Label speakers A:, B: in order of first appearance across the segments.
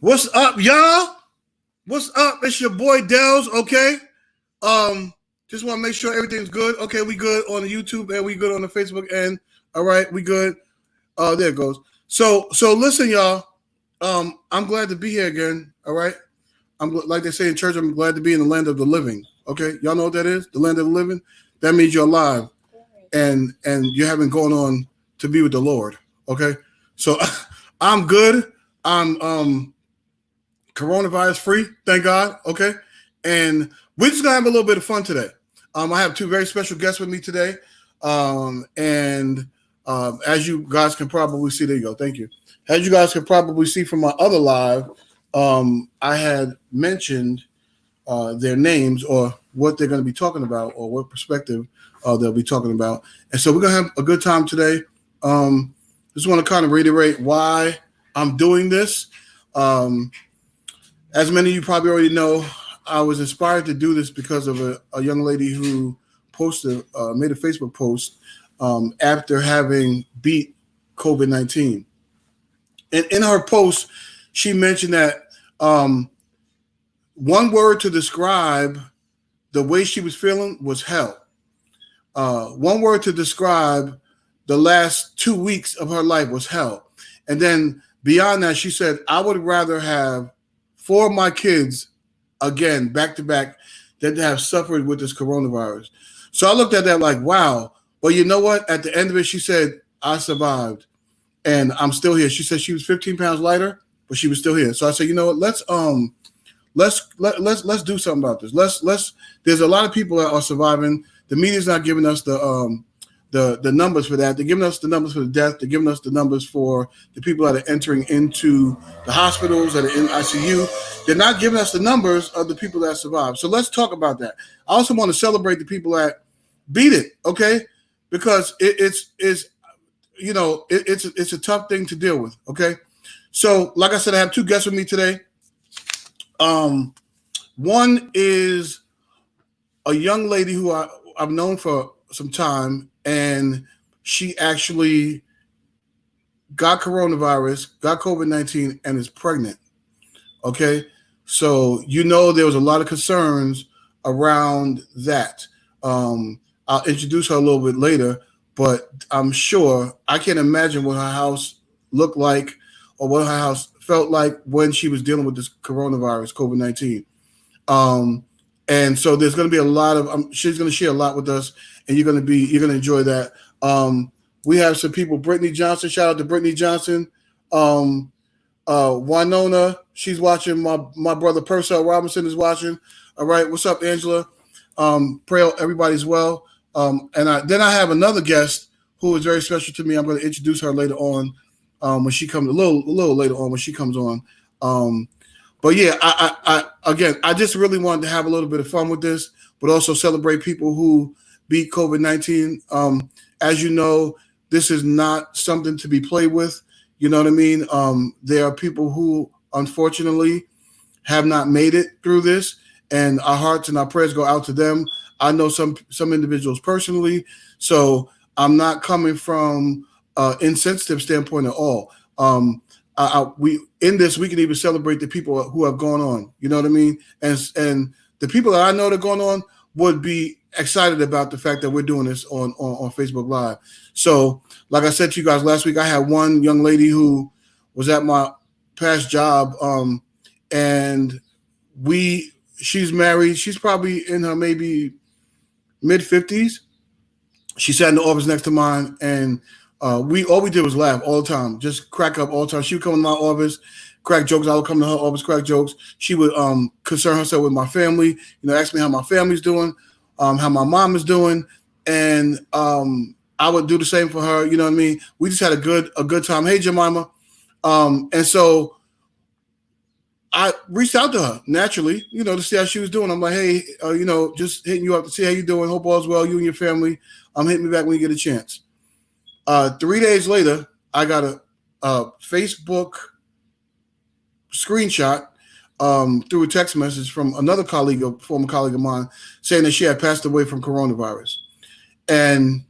A: What's up, y'all? What's up? It's your boy Dellz, okay? Just want to make sure everything's good. Okay, we good on the YouTube and we good on the Facebook end. All right, we good. There it goes. So listen, y'all. I'm glad to be here again. All right. Like they say in church, I'm glad to be in the land of the living. Okay, y'all know what that is? The land of the living. That means you're alive and you haven't gone on to be with the Lord. Okay, so I'm good. I'm coronavirus free, thank God. Okay, and we're just gonna have a little bit of fun today. I have two very special guests with me today, and as you guys can probably see, there you go. Thank you. As you guys can probably see from my other live, I had mentioned their names or what they're going to be talking about or what perspective they'll be talking about, and so we're gonna have a good time today. Just want to kind of reiterate why I'm doing this. As many of you probably already know, I was inspired to do this because of a young lady who made a Facebook post after having beat COVID-19. And in her post, she mentioned that one word to describe the way she was feeling was hell. One word to describe the last 2 weeks of her life was hell. And then beyond that, she said, I would rather have 4 of my kids, again, back to back, than to have suffered with this coronavirus. So I looked at that like, wow. But you know what? At the end of it, she said, I survived and I'm still here. She said she was 15 pounds lighter, but she was still here. So I said, you know what? Let's do something about this. Let's there's a lot of people that are surviving. The media's not giving us the numbers for that. They're giving us the numbers for the death. They're giving us the numbers for the people that are entering into the hospitals, that are in ICU. They're not giving us the numbers of the people that survived. So let's talk about that. I also want to celebrate the people that beat it, okay? Because it's a tough thing to deal with, okay? So like I said, I have 2 guests with me today. One is a young lady who I've known for some time, and she actually got coronavirus, got COVID-19, and is pregnant. Okay, so there was a lot of concerns around that. I'll introduce her a little bit later, but I'm sure I can't imagine what her house looked like or what her house felt like when she was dealing with this coronavirus, COVID-19. And so there's going to be a lot of she's going to share a lot with us, and you're going to enjoy that. We have some people. Brittany Johnson, shout out to Brittany Johnson. Winona, she's watching. My brother Purcell Robinson is watching. All right, what's up, Angela? Pray everybody's well. Then I have another guest who is very special to me. I'm going to introduce her later on when she comes a little later on when she comes on. But yeah, I just really wanted to have a little bit of fun with this, but also celebrate people who beat COVID-19. As you know, this is not something to be played with. You know what I mean? There are people who, unfortunately, have not made it through this, and our hearts and our prayers go out to them. I know some individuals personally, so I'm not coming from insensitive standpoint at all. We can even celebrate the people who have gone on. You know what I mean? And the people that I know that are going on would be excited about the fact that we're doing this on Facebook Live. So, like I said to you guys last week, I had one young lady who was at my past job, and she's married. She's probably in her maybe mid-50s. She sat in the office next to mine, and all we did was laugh all the time, just crack up all the time. She would come in my office, crack jokes. I would come to her office, crack jokes. She would concern herself with my family, ask me how my family's doing, how my mom is doing, and I would do the same for her. You know what I mean? We just had a good time. Hey, Jemima. And so I reached out to her naturally, to see how she was doing. I'm like, hey, just hitting you up to see how you doing. Hope all's well, you and your family. Hit me back when you get a chance. 3 days later, I got a Facebook screenshot through a text message from another former colleague of mine, saying that she had passed away from coronavirus. And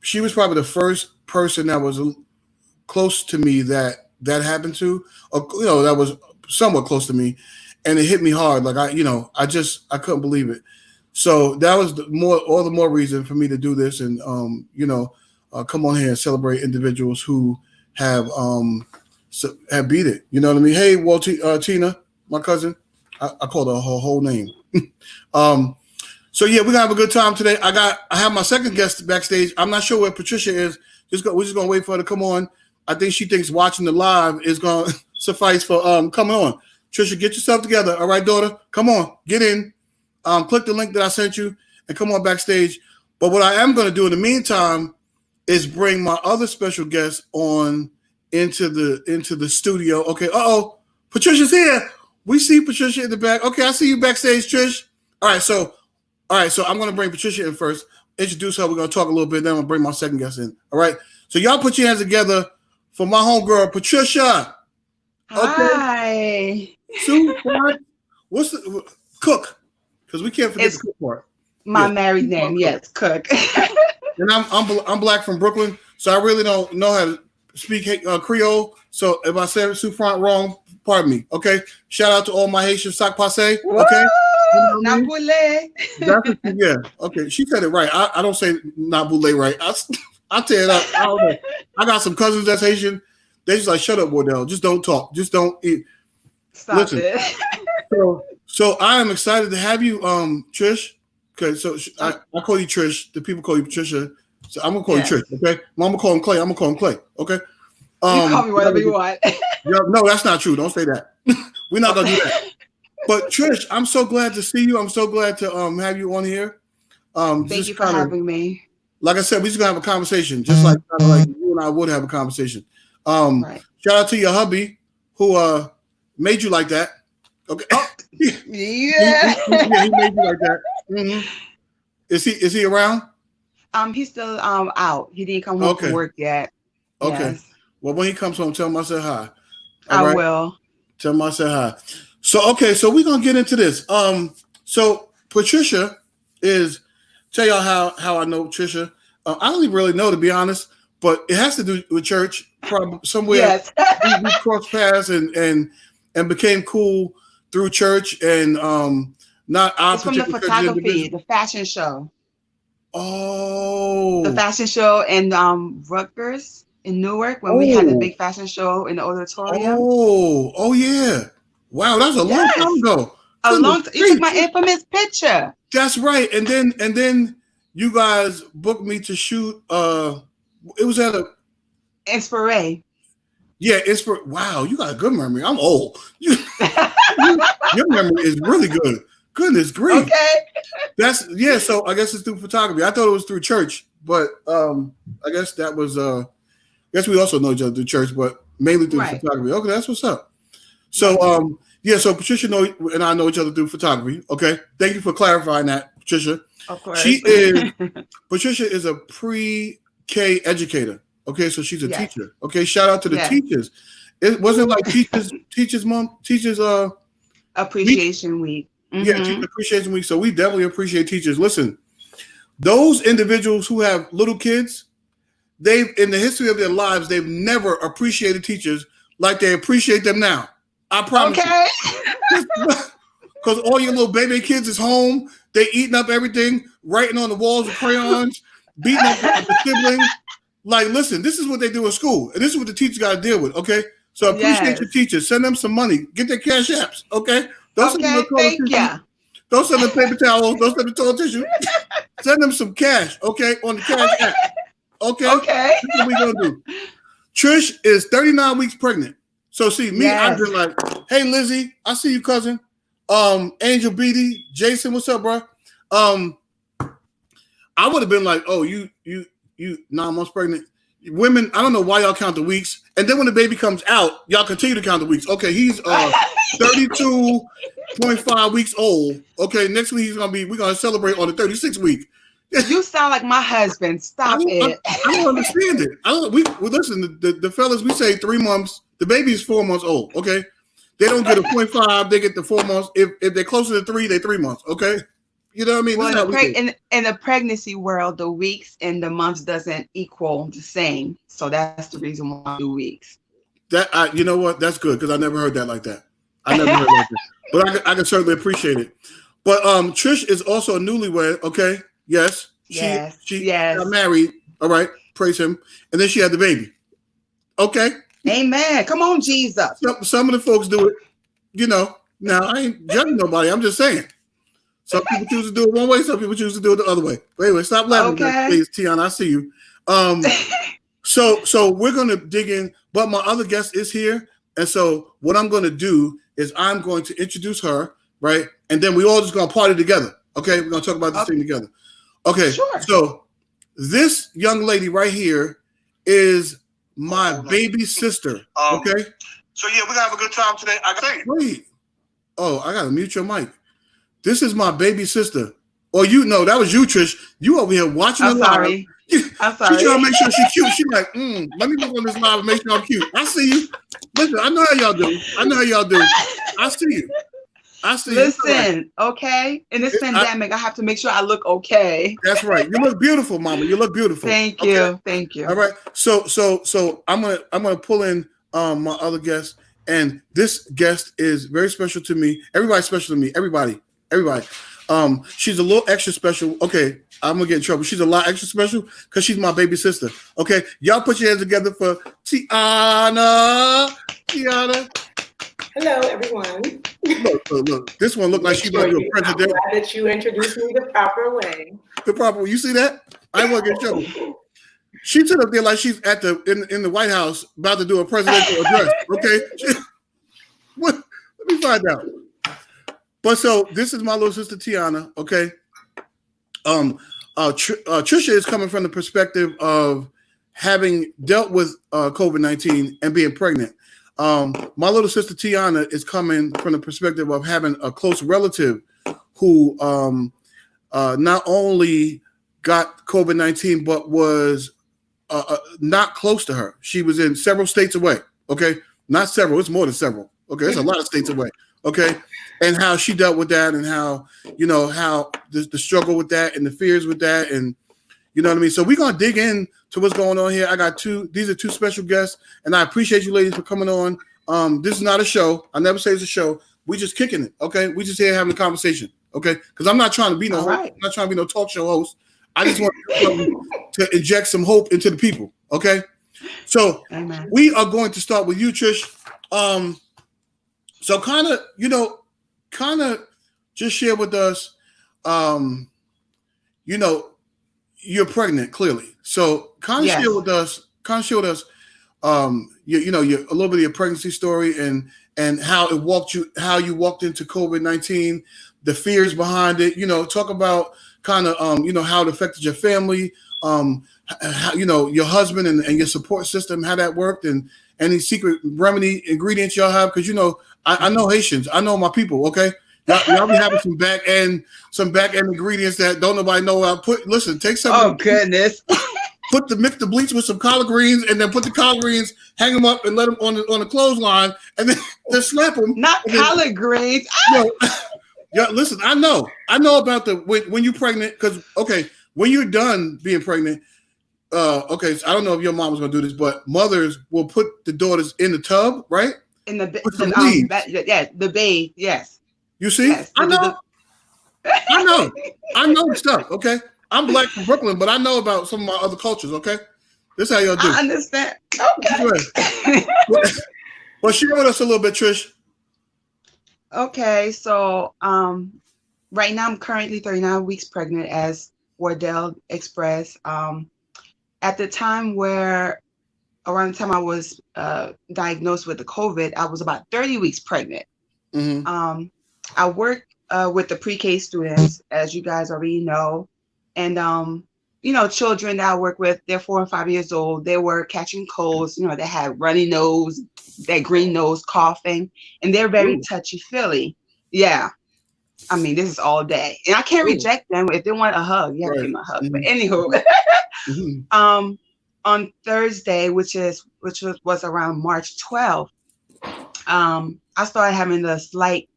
A: she was probably the first person that was close to me that that happened to, or, that was somewhat close to me, and it hit me hard. Like I couldn't believe it. So that was all the more reason for me to do this, and come on here and celebrate individuals who have beat it. You know what I mean? Hey, Tina, my cousin, I called her whole name. So yeah, we're gonna have a good time today. I have my second guest backstage. I'm not sure where Patricia is. We're just gonna wait for her to come on. I think she thinks watching the live is gonna suffice for coming on. Trisha, get yourself together. All right, daughter, come on, get in. Click the link that I sent you and come on backstage. But what I am gonna do in the meantime is bring my other special guest on into the studio. Okay. Patricia's here. We see Patricia in the back. Okay, I see you backstage, Trish. All right, so I'm going to bring Patricia in first, introduce her. We're going to talk a little bit, then I'm going to bring my second guest in. All right, so y'all put your hands together for my homegirl, Patricia. Okay.
B: Hi.
A: Sue, what's the Cook? Because we can't forget the Cook part.
B: My married name, yes, Cook.
A: And I'm Black from Brooklyn, so I really don't know how to speak Creole. So if I said Sue Front wrong, pardon me. Okay. Shout out to all my Haitian sac passe. Okay. Yeah. Okay. She said it right. I don't say Nabule right. I tear it up. I don't know. I got some cousins that's Haitian. They just like, shut up, Bordell. Just don't talk. Just don't eat.
B: Stop
A: Listen,
B: it.
A: So I am excited to have you, Trish. Okay. So I call you Trish. The people call you Patricia. So I'm gonna call you Trish. Okay. I'm gonna call him Clay. I'm gonna call him Clay. Okay.
B: You call me whatever you want.
A: No, that's not true. Don't say that. We're not gonna do that. But Trish, I'm so glad to see you. I'm so glad to have you on here.
B: Thank you for having me.
A: Like I said, we're just gonna have a conversation, just like you and I would have a conversation.
B: Right.
A: Shout out to your hubby who made you like that. Okay.
B: Yeah.
A: He made you like that. Mm-hmm. Is he around?
B: He's still out. He didn't come home from work yet.
A: Okay.
B: Yes.
A: Well, when he comes home, tell him I said hi.
B: I will.
A: Tell him I said hi. So we're gonna get into this. So Patricia tell y'all how I know Patricia. I don't even really know, to be honest, but it has to do with church. Probably somewhere
B: yes.
A: we crossed paths and became cool through church and not our
B: it's from the photography, the fashion show.
A: Oh,
B: the fashion show in Rutgers in Newark when we had the big fashion show in the auditorium.
A: Oh yeah. Wow, that was a long time ago.
B: You took my infamous picture.
A: That's right. And then you guys booked me to shoot. It was at a
B: Inspriation.
A: Yeah, wow, you got a good memory. I'm old. Your memory is really good. Goodness grief.
B: Okay.
A: So I guess it's through photography. I thought it was through church, but I guess that was I guess we also know each other through church, but mainly through photography. Okay, that's what's up. So so Patricia and I know each other through photography. Okay. Thank you for clarifying that, Patricia.
B: Of course.
A: Patricia is a pre-K educator. Okay, so she's a teacher. Okay, shout out to the teachers. It wasn't like teachers
B: appreciation week. Mm-hmm.
A: Yeah, teacher appreciation week. So we definitely appreciate teachers. Listen, those individuals who have little kids, they've in the history of their lives, they've never appreciated teachers like they appreciate them now. I promise.
B: Okay.
A: Because all your little baby kids is home, they eating up everything, writing on the walls with crayons, beating up the siblings. Like, listen, this is what they do in school, and this is what the teachers got to deal with. Okay, so appreciate your teachers. Send them some money. Get their cash apps. Okay.
B: Thank you.
A: Don't send them paper towels. Don't send them toilet tissue. Send them some cash. Okay, on the cash app. Okay. This is what we gonna do. Trish is 39 weeks pregnant. So see me, I've been like, hey Lizzie, I see you, cousin. Angel Beatty, Jason, what's up, bro? I would have been like, oh, you 9 months pregnant. Women, I don't know why y'all count the weeks. And then when the baby comes out, y'all continue to count the weeks. Okay, he's 32.5 weeks old. Okay, next week we're gonna celebrate on the 36th week.
B: You sound like my husband. Stop it.
A: I don't understand it. Listen, the fellas, we say 3 months. The baby is 4 months old. Okay, they don't get a 0.5. They get the 4 months. If they're closer to 3, they're 3 months. Okay, you know what I mean?
B: Well, in the pregnancy world, the weeks and the months doesn't equal the same. So that's the reason why I do weeks.
A: You know what? That's good because I never heard that like that. I never heard like that. But I can certainly appreciate it. But Trish is also a newlywed. Okay, yes,
B: Yes,
A: she got
B: yes.
A: married. All right, praise him. And then she had the baby. Okay,
B: Amen. Come on, Jesus.
A: some of the folks do it. You know, now I ain't judging nobody. I'm just saying. Some people choose to do it one way. Some people choose to do it the other way. But anyway, stop laughing, please, Tiana. I see you. So we're gonna dig in. But my other guest is here, and so what I'm gonna do is I'm going to introduce her, right? And then we all just gonna party together. Okay, we're gonna talk about this thing together. Okay,
B: sure.
A: So this young lady right here is my baby sister. Okay. So yeah, we're gonna have a good time today. I gotta wait. Oh, I gotta mute your mic. This is my baby sister. Or that was you, Trish. You over here watching the live.
B: I'm sorry.
A: She's trying to make sure she's cute. She's like, let me look on this live and make sure I'm cute. I see you. Listen, I know how y'all do. I see you.
B: Listen, okay? In this pandemic, I have to make sure I look okay.
A: That's right. You look beautiful, Mama. You look beautiful.
B: Thank you. Okay? Thank you.
A: All right. So I'm gonna pull in my other guest, and this guest is very special to me. Everybody's special to me. Everybody. She's a little extra special. Okay, I'm gonna get in trouble. She's a lot extra special because she's my baby sister. Okay, y'all put your hands together for Tiana.
C: Hello, everyone.
A: Look. This one looked like she's gonna do a president.
C: I'm glad that you introduced me the proper way.
A: The proper way. You see that? I want to get in trouble. She stood up there like she's at in the White House about to do a presidential address. Okay. Let me find out. But so this is my little sister Tiana, okay? Trisha is coming from the perspective of having dealt with COVID-19 and being pregnant. My little sister Tiana is coming from the perspective of having a close relative who not only got COVID-19 but was not close to her. She was in several states away, okay? Not several, it's more than several. Okay, it's a lot of states away, okay? And how she dealt with that, and how how the struggle with that, and the fears with that, and you know what I mean. So we're gonna dig in to what's going on here. I got these are two special guests, and I appreciate you ladies for coming on. This is not a show. I never say it's a show. We just kicking it, okay? We just here having a conversation, okay? Because I'm not trying to be no host. I'm not trying to be no talk show host. I just want to inject some hope into the people, okay? So we are going to start with you, Trish. So kind of just share with us, you're pregnant clearly. So kind of share with us, your a little bit of your pregnancy story and how you walked into COVID-19, the fears behind it. Talk about kind of how it affected your family, how, your husband and your support system, how that worked, and any secret remedy ingredients y'all have, because I know Haitians, I know my people. Okay, y'all be having some back end ingredients that don't nobody know. Take some.
B: Oh goodness.
A: Mix the bleach with some collard greens, and then put the collard greens, hang them up, and let them on the clothesline, and then slap them.
B: Not collard greens.
A: Yeah, listen, I know about when you're pregnant, because when you're done being pregnant, so I don't know if your mom was gonna do this, but mothers will put the daughters in the tub, right?
B: In the bathe, yes.
A: You see, yes, I know stuff. Okay, I'm black from Brooklyn, but I know about some of my other cultures. Okay, this is how y'all do.
B: I understand. Okay.
A: Well, share with us a little bit, Trish.
B: Okay, so right now I'm currently 39 weeks pregnant, as Wardell expressed. At the time around the time I was diagnosed with the COVID, I was about 30 weeks pregnant. Mm-hmm. I work with the pre-K students, as you guys already know, and children that I work with, they're 4 and 5 years old. They were catching colds. They had runny nose, that green nose, coughing, and they're very touchy-feely. Yeah. I mean, this is all day, and I can't reject them. If they want a hug, you have to give them a hug. Mm-hmm. But anywho, mm-hmm. On Thursday, which was around March 12th, I started having a slight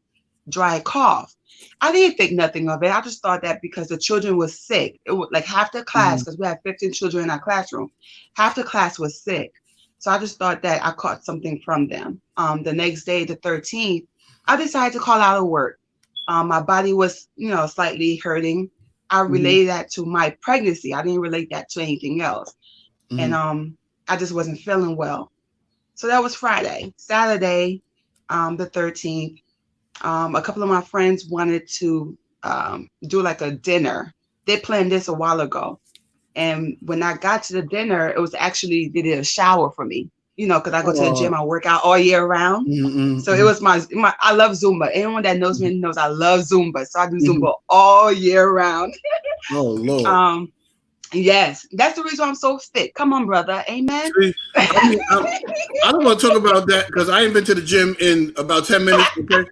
B: dry cough. I didn't think nothing of it. I just thought that because the children were sick, it was like half the class, because we had 15 children in our classroom, half the class was sick. So I just thought that I caught something from them. The next day, the 13th, I decided to call out of work. My body was, slightly hurting. I related that to my pregnancy. I didn't relate that to anything else. And I just wasn't feeling well. So that was Friday. Saturday, the 13th, a couple of my friends wanted to do like a dinner. They planned this a while ago. And when I got to the dinner, it was actually, they did a shower for me, because I go to the gym, I work out all year round. So it was my, I love Zumba. Anyone that knows me knows I love Zumba. So I do Zumba all year round.
A: Oh, Lord.
B: Yes, that's the reason I'm so fit. Come on, brother. Amen.
A: See, I don't want to talk about that because I ain't been to the gym in about 10 minutes. Okay.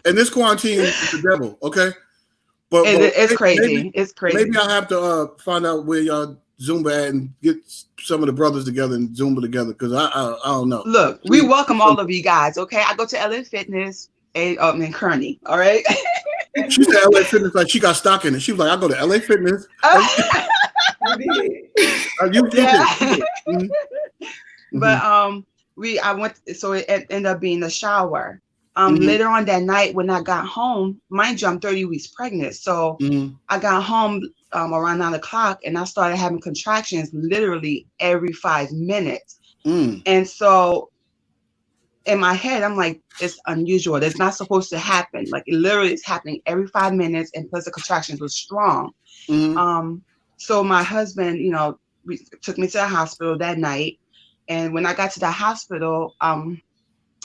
A: And this quarantine is the devil. Okay. But
B: it's crazy.
A: Maybe,
B: it's crazy.
A: Maybe I'll have to find out where y'all Zumba at and get some of the brothers together and Zumba together because I don't know.
B: Look, we welcome all of you guys. Okay, I go to LA Fitness in Kearney. All right.
A: She said LA Fitness like she got stock in it. She was like, I go to LA Fitness. You did.
B: But I went. So it ended up being a shower. Later on that night when I got home, mind you, I'm 30 weeks pregnant. So I got home around 9 o'clock and I started having contractions literally every 5 minutes. And so in my head, I'm like, it's unusual. It's not supposed to happen. Like it literally is happening every 5 minutes. And plus the contractions were strong. So my husband, took me to the hospital that night. And when I got to the hospital,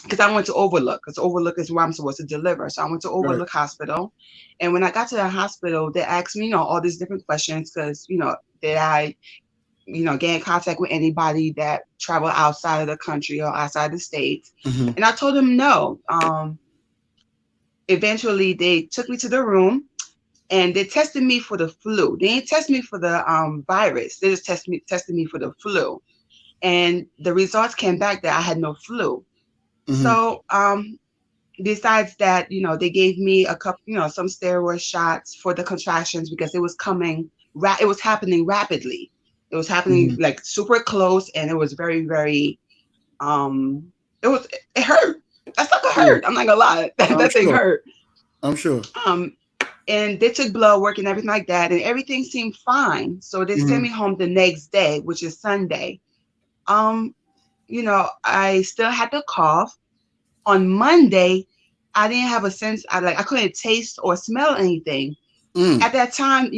B: because I went to Overlook, because Overlook is where I'm supposed to deliver. So I went to Overlook Hospital. And when I got to the hospital, they asked me, all these different questions because, did I, get in contact with anybody that traveled outside of the country or outside the States? And I told them no. Eventually, they took me to the room and they tested me for the flu. They didn't test me for the virus. They just tested me for the flu. And the results came back that I had no flu. So besides that, they gave me a couple, some steroid shots for the contractions because it was it was happening rapidly. It was happening like super close and it was very, very, it hurt. That sucker hurt. I'm not gonna lie. That thing hurt.
A: I'm sure.
B: And they took blood work and everything like that and everything seemed fine. So they sent me home the next day, which is Sunday. I still had the cough. On Monday, I didn't have a sense. I couldn't taste or smell anything. At that time,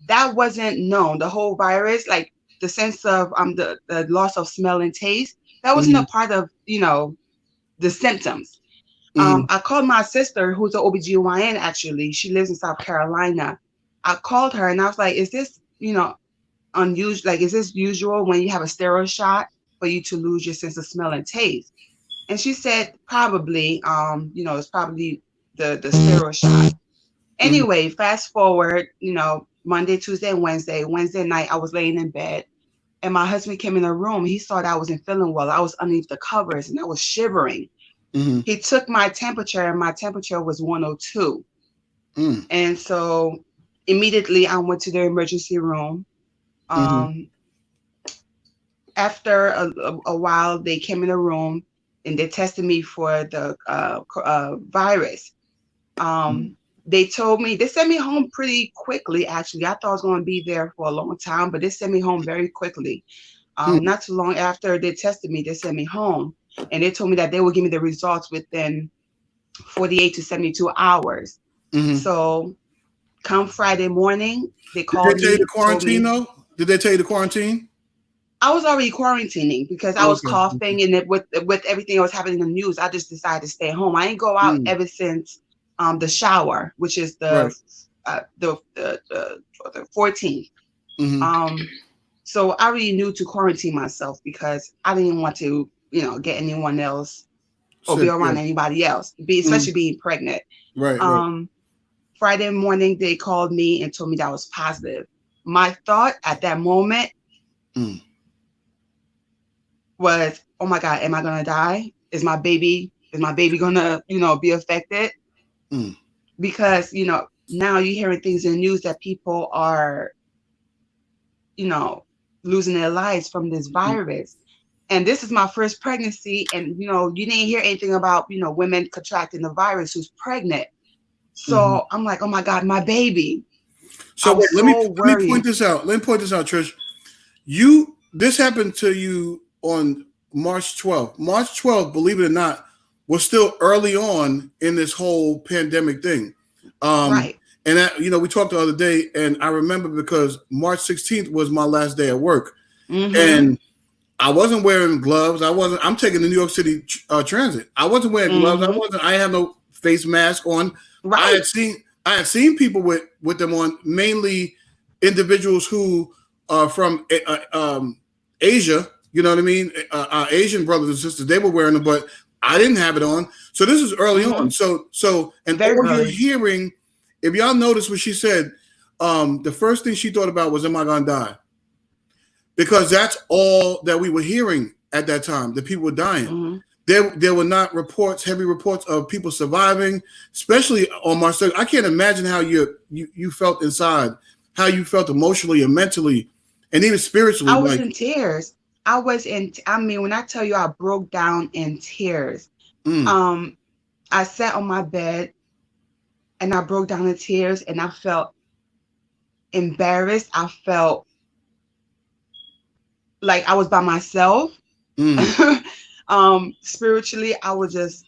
B: that wasn't known. The whole virus, like the sense of the loss of smell and taste, that wasn't a part of the symptoms. I called my sister, who's an OBGYN. Actually, she lives in South Carolina. I called her and I was like, "Is this unusual? Like, is this usual when you have a steroid shot for you to lose your sense of smell and taste?" And she said, probably, it's probably the steroid shot. Anyway, fast forward, Monday, Tuesday, and Wednesday. Wednesday night, I was laying in bed. And my husband came in the room. He saw that I wasn't feeling well. I was underneath the covers and I was shivering. He took my temperature and my temperature was 102. And so immediately I went to the emergency room. After a while, they came in the room. And they tested me for the virus. They told me, they sent me home pretty quickly, actually. I thought I was going to be there for a long time, but they sent me home very quickly. Not too long after they tested me, they sent me home. And they told me that they would give me the results within 48 to 72 hours. So come Friday morning, they called me.
A: Did they tell you the quarantine, though? Did they tell you the quarantine?
B: I was already quarantining because I was coughing and with everything that was happening in the news, I just decided to stay home. I didn't go out ever since the shower, which is the 14th. So I already knew to quarantine myself because I didn't want to, get anyone else or be around anybody else, especially being pregnant. Friday morning, they called me and told me that I was positive. My thought at that moment was, oh my God, am I gonna die? Is my baby gonna, be affected? Because, now you're hearing things in the news that people are, losing their lives from this virus. And this is my first pregnancy, and you didn't hear anything about women contracting the virus who's pregnant. So I'm like, oh my God, my baby.
A: So wait, let me
B: worried.
A: point this out. Trish. This happened to you on March 12th. March 12th, believe it or not, was still early on in this whole pandemic thing.
B: Right.
A: And that, we talked the other day, and I remember because March 16th was my last day at work. And I wasn't wearing gloves. I'm taking the New York City transit. I wasn't wearing gloves. I had no face mask on.
B: Right.
A: I had seen people with them on, mainly individuals who are from Asia. You know what I mean? Asian brothers and sisters, they were wearing them, but I didn't have it on. So this is early on. So and all you're hearing, if y'all notice what she said, the first thing she thought about was, am I gonna die? Because that's all that we were hearing at that time. The people were dying. There were not heavy reports of people surviving, especially on March 3rd. I can't imagine how you felt inside, how you felt emotionally and mentally, and even spiritually.
B: I was in tears. When I tell you I broke down in tears. I sat on my bed and I broke down in tears, and I felt embarrassed. I felt like I was by myself. Spiritually, I was just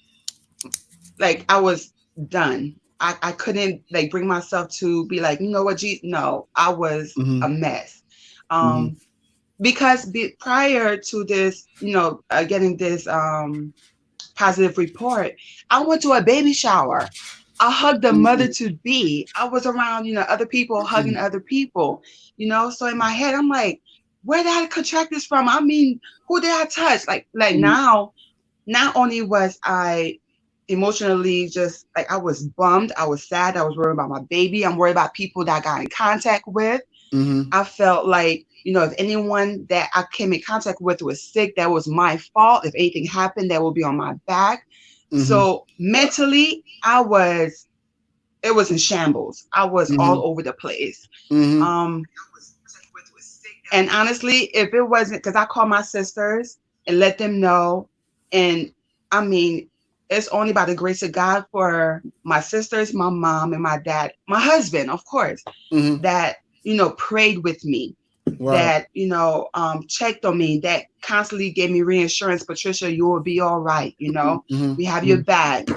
B: like, I was done. I couldn't bring myself to be like, you know what, no, I was a mess. Because prior to this, getting this positive report, I went to a baby shower. I hugged the mother to be. I was around, other people hugging other people, So in my head, I'm like, where did I contract this from? I mean, who did I touch? Now, not only was I emotionally just I was bummed, I was sad, I was worried about my baby, I'm worried about people that I got in contact with. I felt like, if anyone that I came in contact with was sick, that was my fault. If anything happened, that would be on my back. So mentally, it was in shambles. I was all over the place. And honestly, if it wasn't, because I called my sisters and let them know, and I mean, it's only by the grace of God for my sisters, my mom, and my dad, my husband, of course, that, prayed with me, that, checked on me, that constantly gave me reassurance. Patricia, you will be all right. We have your back.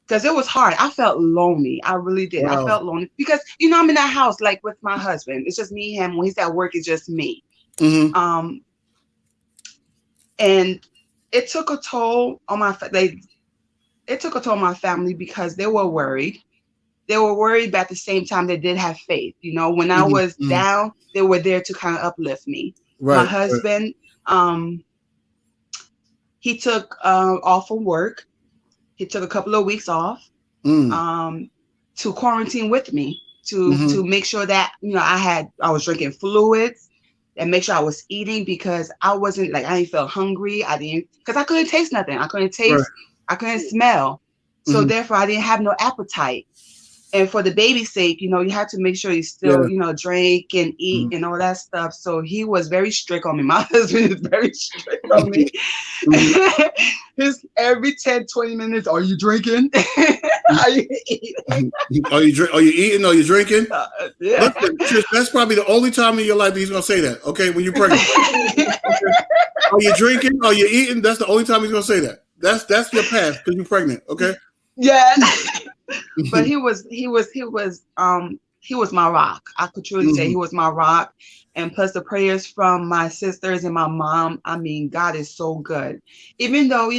B: Because it was hard. I felt lonely. I really did. Wow. I felt lonely because, I'm in that house, with my husband. It's just me, him. When he's at work, it's just me. And it took a toll on my family because they were worried. They were worried, but at the same time, they did have faith. When I was down, they were there to kind of uplift me. Right, my husband, he took off from work. He took a couple of weeks off to quarantine with me to make sure that, I was drinking fluids and make sure I was eating, because I wasn't I didn't feel hungry. Because I couldn't taste nothing. I couldn't taste, I couldn't smell. So therefore I didn't have no appetite. And for the baby's sake, you have to make sure you still, drink and eat and all that stuff. So he was very strict on me. My husband is very strict on me. His every 10, 20 minutes, are you drinking? Are you eating?
A: Are you eating? Are you drinking?
B: Yeah.
A: Listen, that's probably the only time in your life that he's going to say that, okay, when you're pregnant. Are you drinking? Are you eating? That's the only time he's going to say that. That's your path because you're pregnant, okay?
B: Yeah. But he was my rock. I could truly say he was my rock. And plus the prayers from my sisters and my mom. I mean, God is so good. Even though,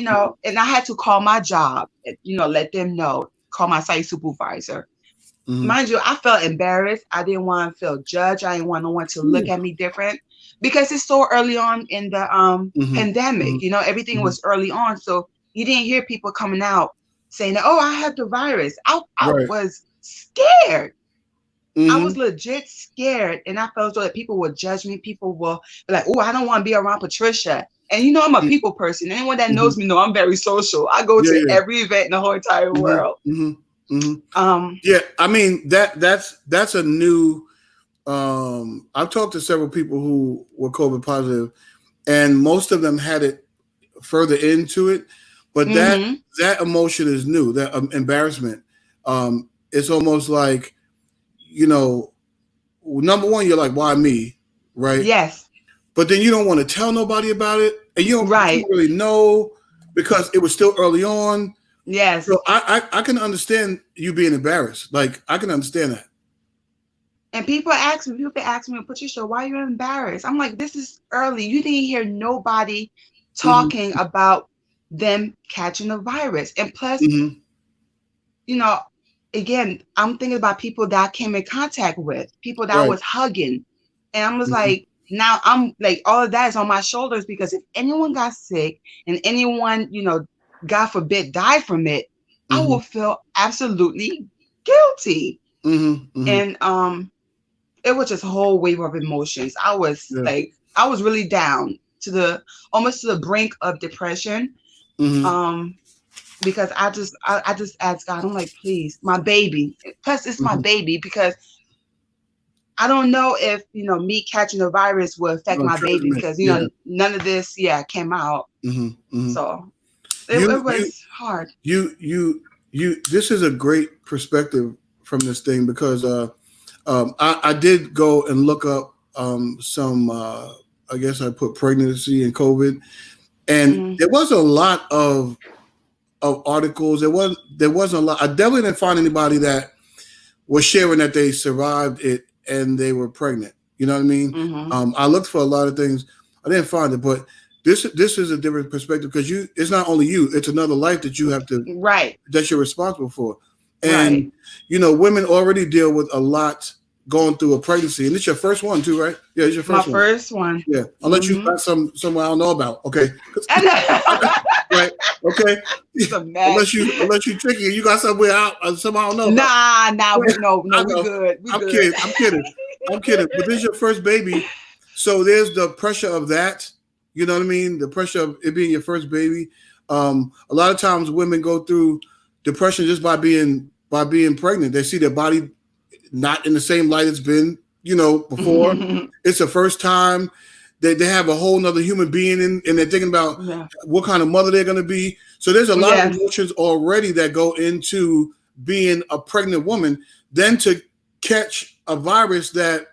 B: and I had to call my job, let them know, call my site supervisor. Mind you, I felt embarrassed. I didn't want to feel judged. I didn't want no one to look at me different because it's so early on in the pandemic. Everything was early on. So you didn't hear people coming out saying that, oh, I have the virus. I was scared. I was legit scared. And I felt as though that people would judge me. People will be like, oh, I don't want to be around Patricia. And I'm a people person. Anyone that knows me know I'm very social. I go to every event in the whole entire world.
A: Yeah, I mean, that's a new, I've talked to several people who were COVID positive, and most of them had it further into it, but
B: Mm-hmm.
A: that emotion is new. That embarrassment. It's almost like, number one, you're like, why me, right?
B: Yes.
A: But then you don't want to tell nobody about it, and you don't
B: Right.
A: really know because it was still early on.
B: Yes.
A: So I can understand you being embarrassed. Like, I can understand that.
B: And people ask me, Patricia, why are you embarrassed? I'm like, this is early. You didn't hear nobody
A: Mm-hmm.
B: talking about them catching the virus. And plus,
A: Mm-hmm.
B: Again, I'm thinking about people that I came in contact with, people that I
A: Right.
B: was hugging. And I was
A: Mhm.
B: like, now I'm like, all of that is on my shoulders, because if anyone got sick and anyone, God forbid, died from it, I
A: Mm-hmm.
B: will feel absolutely guilty.
A: Mm-hmm. Mm-hmm.
B: And it was just a whole wave of emotions. I was
A: Yeah.
B: really down almost to the brink of depression.
A: Mm-hmm.
B: Because I just asked God, I'm like, please, my baby. Plus, it's my
A: Mm-hmm.
B: baby, because I don't know if me catching the virus will affect
A: Gonna
B: my baby,
A: transmit.
B: because
A: Yeah.
B: none of this came out.
A: Mm-hmm. Mm-hmm.
B: So it
A: You
B: was hard.
A: This is a great perspective from this thing, because I did go and look up some I guess I put pregnancy and COVID, and
B: Mm-hmm.
A: there was a lot of articles. There wasn't a lot. I definitely didn't find anybody that was sharing that they survived it and they were pregnant. You know what I mean?
B: Mm-hmm.
A: I looked for a lot of things. I didn't find it, but this is a different perspective, because it's not only you, it's another life that you have to,
B: Right.
A: that you're responsible for.
B: Right.
A: And women already deal with a lot going through a pregnancy, and it's your first one too, right? Yeah, it's your
B: My
A: first one.
B: first one.
A: Yeah, unless you got some I don't know about. Okay, right? Okay,
B: It's a mess.
A: unless you tricky, you got somewhere out, some I don't know about.
B: Nah, we
A: know.
B: good. We
A: I'm
B: good.
A: kidding. But this is your first baby, so there's the pressure of that. You know what I mean? The pressure of it being your first baby. A lot of times women go through depression just by being pregnant. They see their body not in the same light it's been, before. It's the first time they have a whole nother human being in, and they're thinking about what kind of mother they're going to be. So there's a lot of emotions already that go into being a pregnant woman. Then to catch a virus that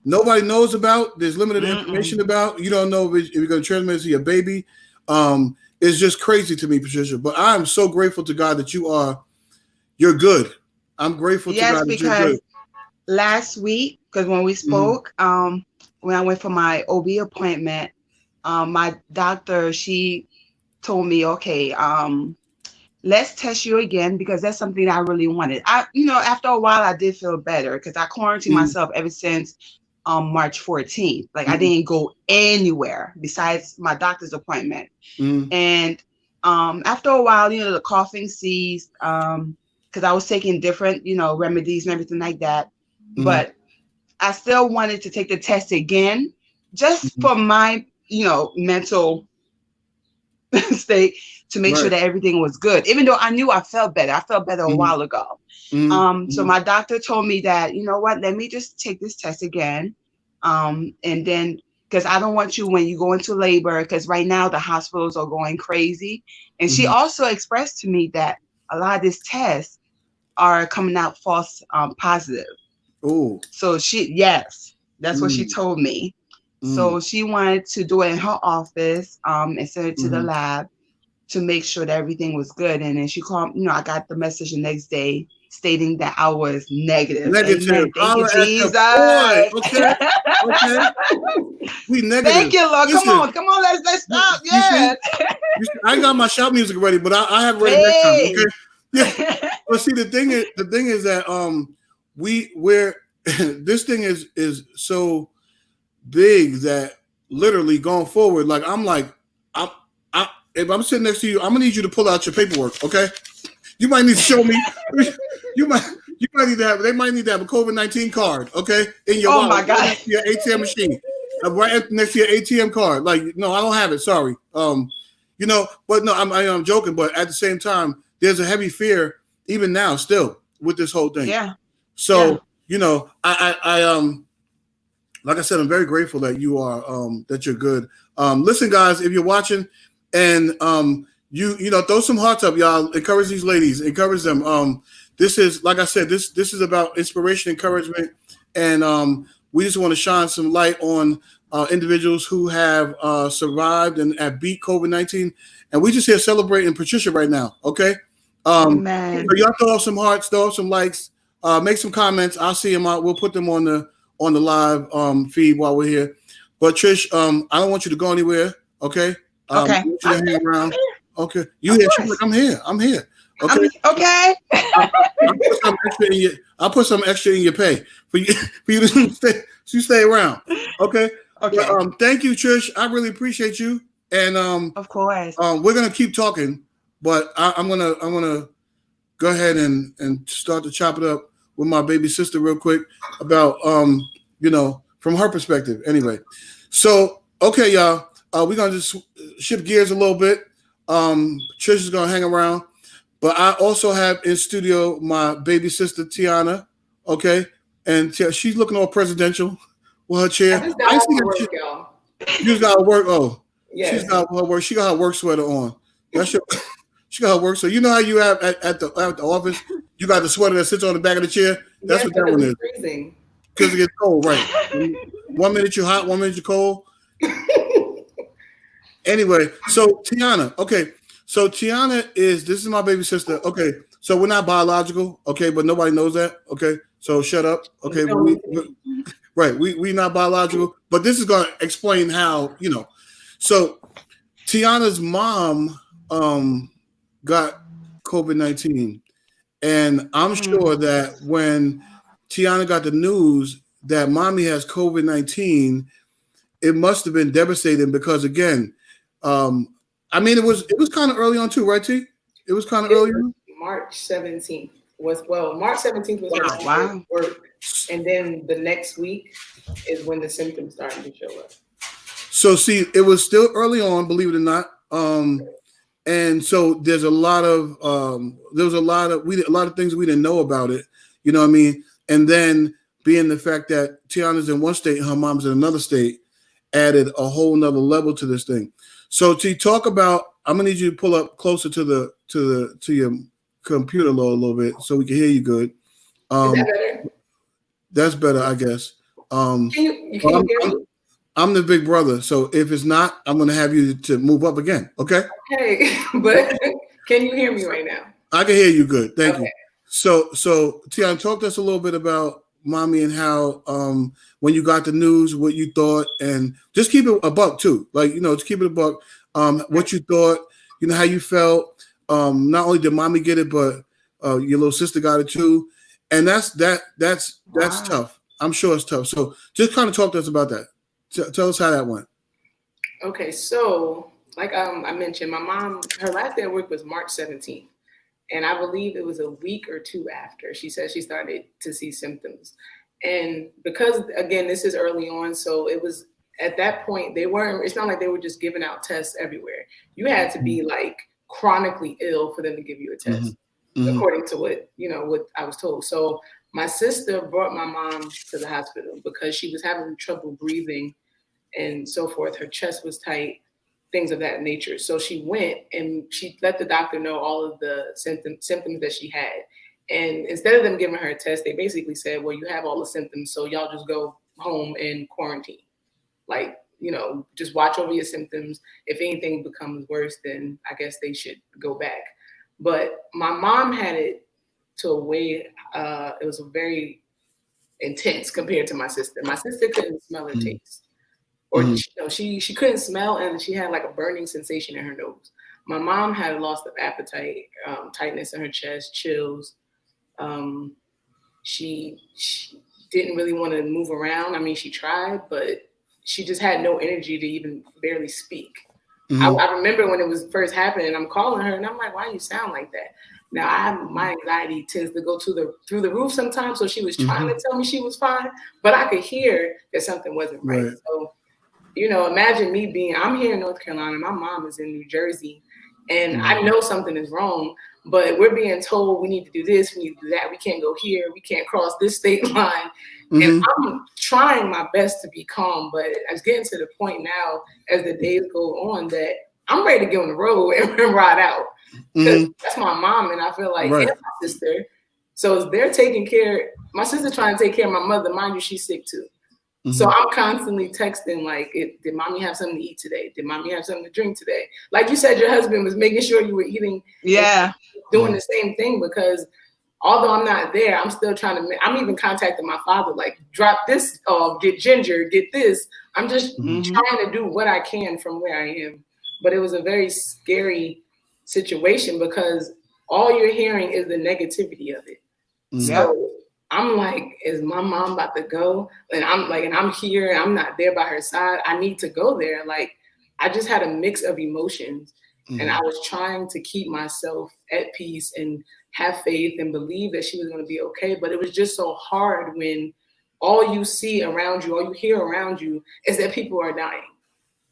A: nobody knows about, there's limited information about, you don't know if you're going to transmit it to your baby. It's just crazy to me, Patricia. But I'm so grateful to God that you're good. I'm grateful to God that you're good.
B: Last week, because when we spoke, when I went for my OB appointment, my doctor, she told me, okay, let's test you again, because that's something I really wanted. After a while, I did feel better, because I quarantined myself ever since March 14th. Like, I didn't go anywhere besides my doctor's appointment. And after a while, the coughing ceased, because I was taking different, remedies and everything like that. But I still wanted to take the test again, just for my, mental state, to make sure that everything was good. Even though I knew I felt better. I felt better a while ago. So my doctor told me that, you know what, let me just take this test again. And then, because I don't want you, when you go into labor, because right now the hospitals are going crazy. And she also expressed to me that a lot of these tests are coming out false positive.
A: Oh.
B: So that's what she told me. So she wanted to do it in her office and send it to the lab to make sure that everything was good. And then she called, I got the message the next day stating that I was negative. Amen. Thank you, Jesus.
A: Boy. Okay. We negative.
B: Thank you, Lord. Listen, come on, let's stop. Yes.
A: I got my shout music ready, but I have ready next time. Okay. Yeah. But see, the thing is that we're this thing is so big that literally going forward, like if I'm sitting next to you, I'm gonna need you to pull out your paperwork. Okay. You might need to show me. You might need to have. They might need to have a COVID-19 card. Okay. In your wallet.
B: My God.
A: Right next to your ATM machine. Right next to your ATM card. Like, no, I don't have it. Sorry. But no, I'm joking. But at the same time, there's a heavy fear even now still with this whole thing.
B: Yeah.
A: So, I like I said, I'm very grateful that you are that you're good. Listen, guys, if you're watching and you know, throw some hearts up, y'all. Encourage these ladies. Encourage them. This is, like I said, this is about inspiration, encouragement, and we just want to shine some light on individuals who have survived and have beat COVID-19. And we just here celebrating Patricia right now. Okay.
B: Amen.
A: So y'all throw up some hearts, throw up some likes, make some comments. I'll see them out. We'll put them on the live feed while we're here. But Trish, I don't want you to go anywhere. Okay.
B: Okay.
A: I want you to hang around. Okay. You here? She's like, I'm here. I'm here. Okay.
B: Okay.
A: I'll put some extra in your pay for you to stay around. Okay.
B: Okay.
A: But, thank you, Trish. I really appreciate you. And
B: of course.
A: we're gonna keep talking, but I'm gonna go ahead and start to chop it up with my baby sister real quick about you know, from her perspective. Anyway, so okay, y'all, we're gonna just shift gears a little bit. Trish is gonna hang around, but I also have in studio my baby sister Tiana. Okay, and she's looking all presidential with her chair.
C: I just got work, y'all.
A: You just got to work. Oh,
C: yes.
A: She's got her work. She got her work sweater on. She got her work. So you know how you have at the office, you got the sweater that sits on the back of the chair. That's what that one is.
C: Freezing.
A: Because it gets cold, right? 1 minute you're hot, 1 minute you're cold. Anyway, so Tiana. Okay, so Tiana this is my baby sister. Okay, so we're not biological. Okay, but nobody knows that. Okay, so shut up. Okay, we not biological, but this is going to explain how, you know. So Tiana's mom got COVID-19, and I'm sure that when Tiana got the news that mommy has COVID-19, it must have been devastating because, again, I mean, it was kind of early on too, right, T? It was kind of early on?
C: March 17th March 17th was her work. And then the next week is when the symptoms started to show up.
A: So see, it was still early on, believe it or not. And so there's a lot of things we didn't know about it. You know what I mean? And then being the fact that Tiana's in one state and her mom's in another state added a whole nother level to this thing. So to talk about, I'm gonna need you to pull up closer to your computer a little bit so we can hear you good.
C: Is that better?
A: That's better, I guess.
C: Can you hear me?
A: I'm the big brother, so if it's not, I'm gonna have you to move up again. Okay?
C: Okay, but can you hear me right now?
A: I can hear you good. Thank you. So Tiana, talk to us a little bit about mommy and how when you got the news, what you thought, and just keep it a buck too. Like, you know, just keep it a buck. What you thought, you know, how you felt. Not only did mommy get it, but your little sister got it too. And that's tough. I'm sure it's tough. So just kind of talk to us about that. Tell us how that went.
C: Okay, so like I mentioned, my mom, her last day of work was March 17th. And I believe it was a week or two after she said she started to see symptoms. And because, again, this is early on, so it was at that point, it's not like they were just giving out tests everywhere. You had to be like chronically ill for them to give you a test, according to what I was told. So my sister brought my mom to the hospital because she was having trouble breathing and so forth. Her chest was tight, things of that nature. So she went and she let the doctor know all of the symptoms that she had. And instead of them giving her a test, they basically said, well, you have all the symptoms, so y'all just go home and quarantine. Like, you know, just watch over your symptoms. If anything becomes worse, then I guess they should go back. But my mom had it to a way, it was very intense compared to my sister. My sister couldn't smell or taste. Or she couldn't smell, and she had like a burning sensation in her nose. My mom had loss of appetite, tightness in her chest, chills. She didn't really want to move around. I mean, she tried, but she just had no energy to even barely speak. I remember when it was first happening, I'm calling her and I'm like, why do you sound like that? Now my anxiety tends to go through the roof sometimes. So she was trying to tell me she was fine, but I could hear that something wasn't right. So, you know, imagine me I'm here in North Carolina. My mom is in New Jersey, And I know something is wrong, but we're being told we need to do this, we need to do that. We can't go here. We can't cross this state line. And I'm trying my best to be calm, but I'm getting to the point now as the days go on that I'm ready to get on the road and ride out. Because that's my mom, and I feel like, and my sister. So they're taking care. My sister's trying to take care of my mother. Mind you, she's sick too. So I'm constantly texting, like, did mommy have something to eat today? Did mommy have something to drink today? Like you said, your husband was making sure you were eating.
B: Yeah.
C: Doing the same thing, because although I'm not there, I'm still trying to, I'm even contacting my father, like, drop this off, get ginger, get this. I'm just trying to do what I can from where I am. But it was a very scary situation because all you're hearing is the negativity of it. So I'm like, is my mom about to go? And I'm like, and I'm here, and I'm not there by her side. I need to go there. Like, I just had a mix of emotions. And I was trying to keep myself at peace and have faith and believe that she was going to be okay. But it was just so hard when all you see around you, all you hear around you is that people are dying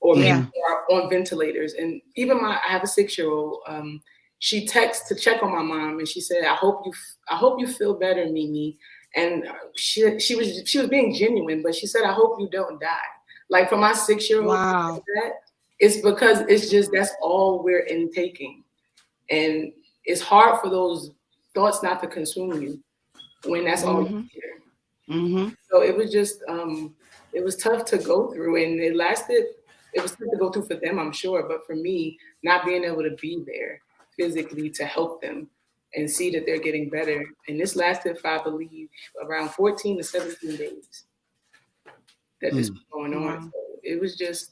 C: or people are on ventilators. And even I have a 6-year-old, she texted to check on my mom, and she said, I hope you feel better, Mimi. And she was being genuine, but she said, I hope you don't die. Like, for my 6-year-old,
B: wow.
C: it's because it's just, that's all we're intaking. And it's hard for those thoughts not to consume you when that's all you hear. So it was just, it was tough to go through, and it was tough to go through for them, I'm sure. But for me, not being able to be there physically to help them and see that they're getting better. And this lasted for, I believe, around 14 to 17 days that this was going on. So it was just,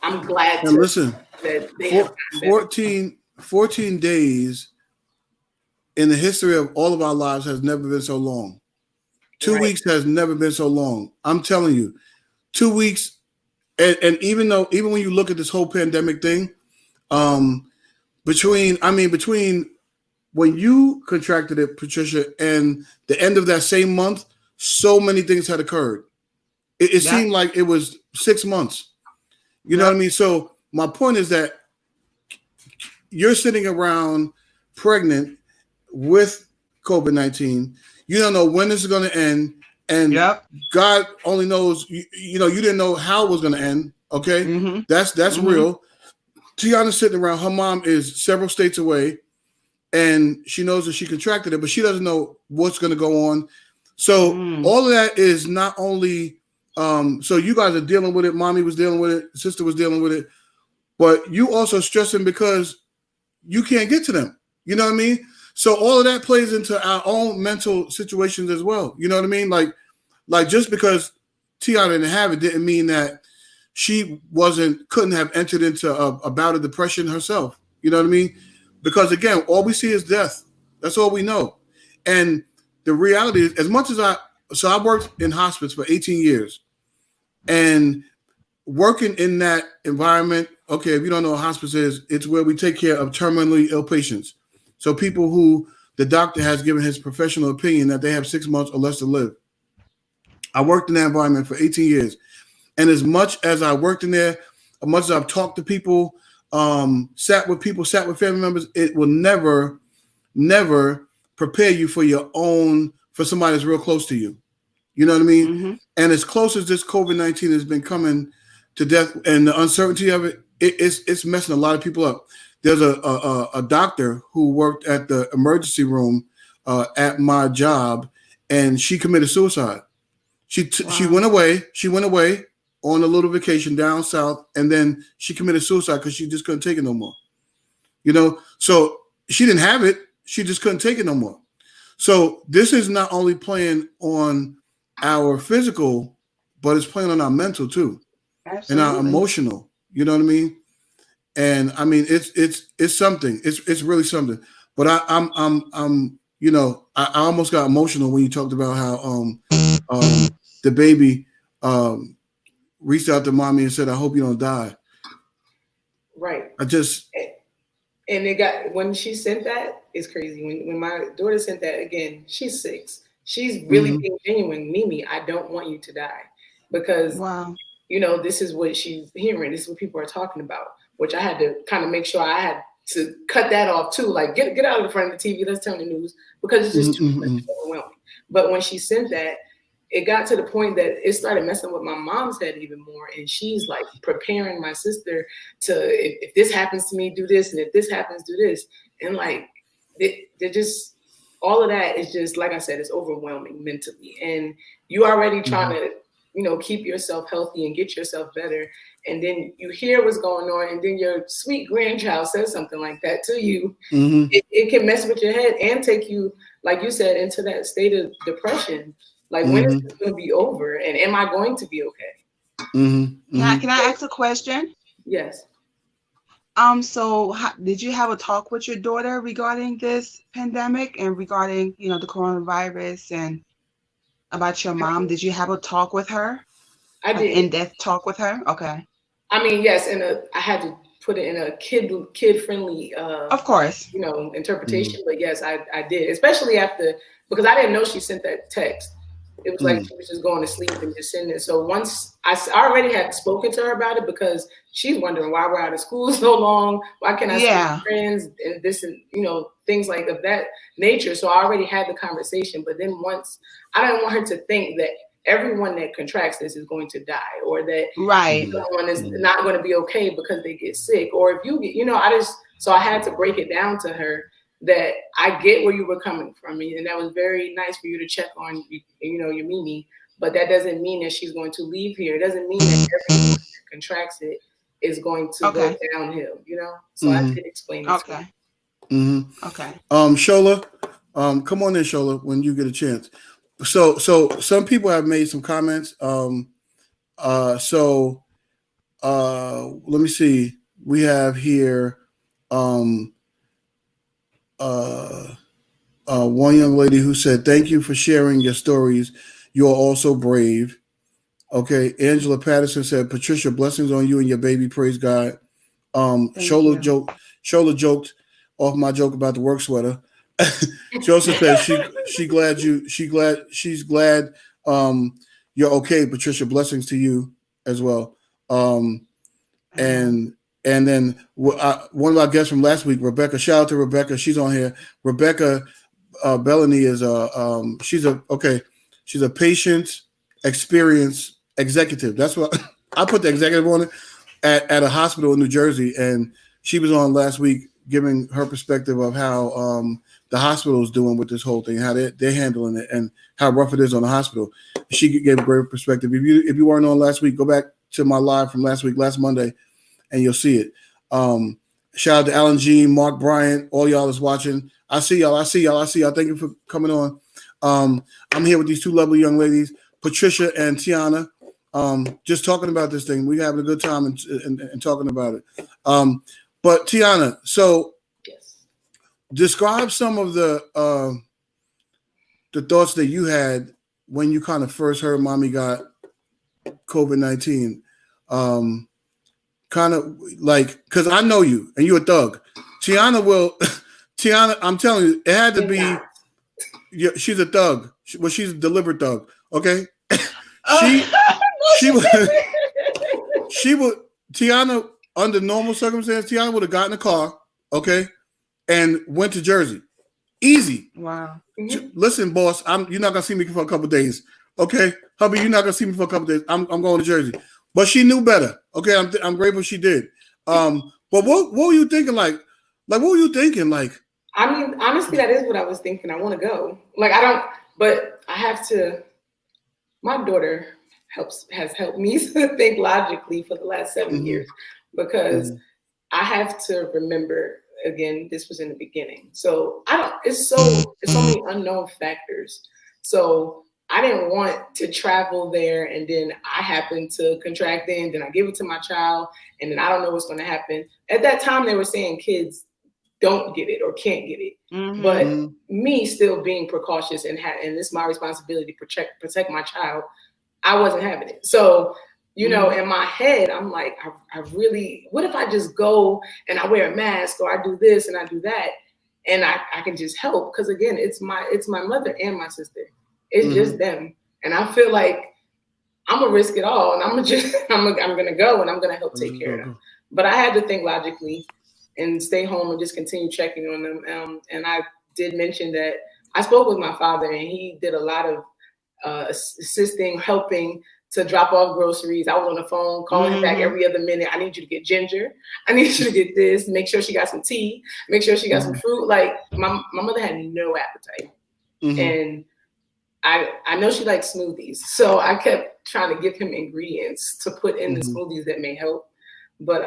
C: I'm glad to
A: listen,
C: that they have
A: 14 days in the history of all of our lives has never been so long. 2 weeks has never been so long. I'm telling you, 2 weeks. And even when you look at this whole pandemic thing, between when you contracted it, Patricia, and the end of that same month, so many things had occurred. It seemed like it was 6 months. You know what I mean? So my point is that you're sitting around pregnant with COVID-19. You don't know when this is going to end. And God only knows, you didn't know how it was going to end. Okay. That's real. Tiana's sitting around. Her mom is several states away, and she knows that she contracted it, but she doesn't know what's going to go on. So all of that is not only, so you guys are dealing with it. Mommy was dealing with it. Sister was dealing with it. But you also stressing because you can't get to them. You know what I mean? So all of that plays into our own mental situations as well. You know what I mean? Like just because Tiana didn't have it didn't mean that she couldn't have entered into a bout of depression herself. You know what I mean? Because again, all we see is death. That's all we know. And the reality is, as much as I worked in hospice for 18 years, and working in that environment, okay, if you don't know what hospice is, it's where we take care of terminally ill patients. So people who the doctor has given his professional opinion that they have 6 months or less to live. I worked in that environment for 18 years. And as much as I worked in there, as much as I've talked to people, sat with family members, it will never, never prepare you for somebody that's real close to you. You know what I mean? And as close as this COVID-19 has been coming to death and the uncertainty of it, it's messing a lot of people up. There's a doctor who worked at the emergency room at my job, and she committed suicide. She went away. She went away on a little vacation down south, and then she committed suicide because she just couldn't take it no more. You know, so she didn't have it. She just couldn't take it no more. So this is not only playing on our physical, but it's playing on our mental too. Absolutely. And our emotional. You know what I mean? And I mean, it's something. It's really something. But I'm you know, I almost got emotional when you talked about how the baby reached out to mommy and said, "I hope you don't die."
C: Right.
A: And
C: it got, when she sent that, it's crazy. When my daughter sent that, again, she's 6. She's really being genuine. Mimi, I don't want you to die, because you know, this is what she's hearing. This is what people are talking about. which I had to kind of make sure I had to cut that off too. Like get out of the front of the TV, let's turn the news, because it's just too much, overwhelming. But when she sent that, it got to the point that it started messing with my mom's head even more. And she's like preparing my sister to, if this happens to me, do this. And if this happens, do this. And like, they're just, all of that is just, like I said, it's overwhelming mentally. And you already trying to, you know, keep yourself healthy and get yourself better. And then you hear what's going on. And then your sweet grandchild says something like that to you. It can mess with your head and take you, like you said, into that state of depression. Like, when is it going to be over? And am I going to be okay?
B: Can I ask a question?
C: Yes.
B: So did you have a talk with your daughter regarding this pandemic and regarding, you know, the coronavirus and about your mom? Did you have a talk with her?
C: I did.
B: In-depth talk with her? Okay.
C: I mean, yes, I had to put it in a kid-friendly,
B: of course,
C: you know, interpretation. But yes, I did, especially after, because I didn't know she sent that text. It was like she was just going to sleep and just sitting there. So once I already had spoken to her about it, because she's wondering why we're out of school so long. Why can't I see my friends and this and, you know, things like of that nature. So I already had the conversation. But then once, I don't want her to think that everyone that contracts this is going to die, or that someone is not going to be okay because they get sick. Or if you get, you know, so I had to break it down to her that I get where you were coming from, and that was very nice for you to check on, you know, your Mimi, but that doesn't mean that she's going to leave here. It doesn't mean that everyone that contracts it is going to go downhill, you know? So I did explain this.
B: Okay.
A: Shola, come on in, Shola, when you get a chance. So some people have made some comments. Let me see. We have here, one young lady who said, "Thank you for sharing your stories. You are also brave." Okay. Angela Patterson said, "Patricia, blessings on you and your baby. Praise God." Shola joked off my joke about the work sweater. She also said she's glad you're okay, Patricia. Blessings to you as well. And then one of our guests from last week, Rebecca. Shout out to Rebecca. She's on here. Rebecca Bellany is she's a patient experience executive. That's what I put the executive on it at a hospital in New Jersey, and she was on last week giving her perspective of how the hospital is doing with this whole thing, how they're handling it, and how rough it is on the hospital. She gave a great perspective. If you weren't on last week, go back to my live from last Monday, and you'll see it. Shout out to Alan Jean, Mark Bryant, all y'all is watching. I see y'all. Thank you for coming on. I'm here with these two lovely young ladies, Patricia and Tiana, just talking about this thing. We're having a good time and talking about it. But Tiana, so describe some of the thoughts that you had when you kind of first heard mommy got COVID-19. Kind of like, because I know you and you're a thug. Tiana, I'm telling you, it had to be, she's a thug. She's a deliberate thug, okay? She would, Tiana, under normal circumstances, Tiana would have gotten a car, okay, and went to Jersey. Easy.
B: Wow.
A: Listen, boss, you're not gonna see me for a couple of days, okay? Hubby, you're not gonna see me for a couple of days. I'm going to Jersey. But she knew better. Okay, I'm grateful she did. But what were you thinking? Like what were you thinking? Like,
C: I mean, honestly, that is what I was thinking. I want to go. Like, but I have to. My daughter has helped me to think logically for the last 7 years, because I have to remember. Again, this was in the beginning, so it's so many unknown factors. So I didn't want to travel there, and then I happened to contract it, and then I give it to my child, and then I don't know what's going to happen. At that time, they were saying kids don't get it or can't get it. But me still being precautious and it's my responsibility to protect my child, I wasn't having it. So, you know, in my head, I'm like, I really, what if I just go and I wear a mask, or I do this and I do that, and I can just help? Because again, it's my mother and my sister. It's just them. And I feel like I'm gonna risk it all, and I'm gonna go and I'm gonna help take care of them. But I had to think logically and stay home and just continue checking on them. And I did mention that I spoke with my father, and he did a lot of assisting, helping to drop off groceries. I was on the phone calling him back every other minute. I need you to get ginger. I need you to get this. Make sure she got some tea. Make sure she got some fruit. Like my mother had no appetite. And I know she likes smoothies. So I kept trying to give him ingredients to put in the smoothies that may help. But,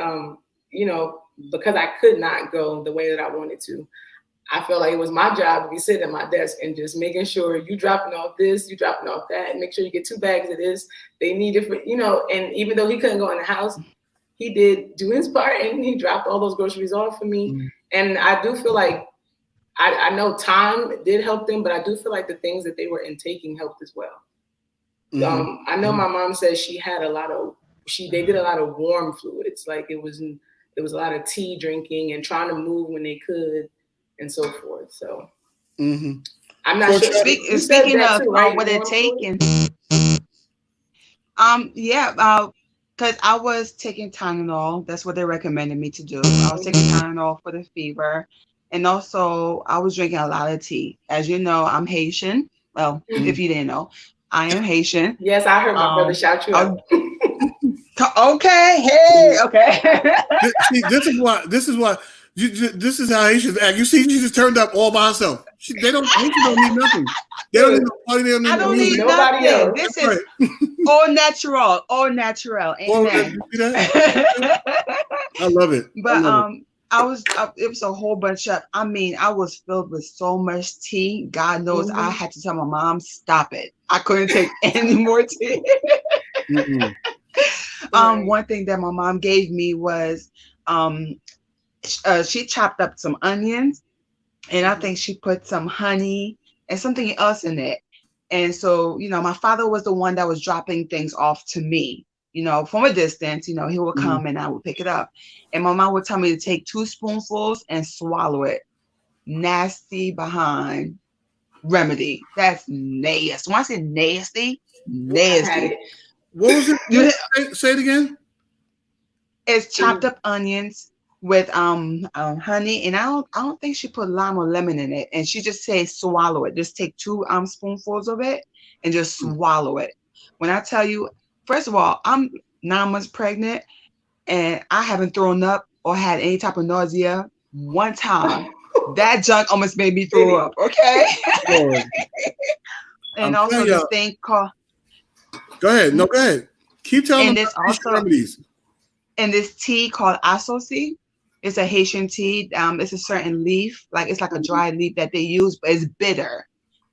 C: you know, because I could not go the way that I wanted to, I felt like it was my job to be sitting at my desk and just making sure you dropping off this, you dropping off that, and make sure you get 2 bags of this. They need it for, you know, and even though he couldn't go in the house, he did do his part and he dropped all those groceries off for me. And I do feel like, I know time did help them, but I do feel like the things that they were intaking helped as well. I know my mom says she had a lot of, they did a lot of warm fluids. Like it was a lot of tea drinking and trying to move when they could and so forth. So I'm not sure.
B: Speaking of what they're taking, because I was taking Tylenol. That's what they recommended me to do. I was taking Tylenol for the fever, and also I was drinking a lot of tea. As you know, I'm Haitian. Well, if you didn't know, I am Haitian.
C: Yes, I heard my brother shout you out.
B: Okay, hey, okay.
A: This is why. This is how Haitians act. You see, she just turned up all by herself. Haitians don't need nothing. They don't need no party. They don't need
C: nobody else.
B: This is all natural. All natural. Amen.
A: I love it.
B: But it was a whole bunch of. I mean, I was filled with so much tea. God knows, I had to tell my mom, stop it. I couldn't take any more tea. One thing that my mom gave me was she chopped up some onions, and I think she put some honey and something else in it. And so, you know, my father was the one that was dropping things off to me, you know, from a distance. You know, he would come and I would pick it up. And my mom would tell me to take 2 spoonfuls and swallow it. Nasty behind remedy. That's nasty. When I say nasty, nasty.
A: What was it? Say it again.
B: It's chopped up onions with honey, and I don't think she put lime or lemon in it. And she just says swallow it. Just take 2 spoonfuls of it and just swallow it. When I tell you, first of all, I'm 9 months pregnant, and I haven't thrown up or had any type of nausea one time. That junk almost made me throw up. Okay. And also this thing called.
A: Go ahead. No, go ahead. Keep telling them about remedies.
B: And this tea called asosi. It's a Haitian tea. It's a certain leaf, like it's like a dried leaf that they use, but it's bitter.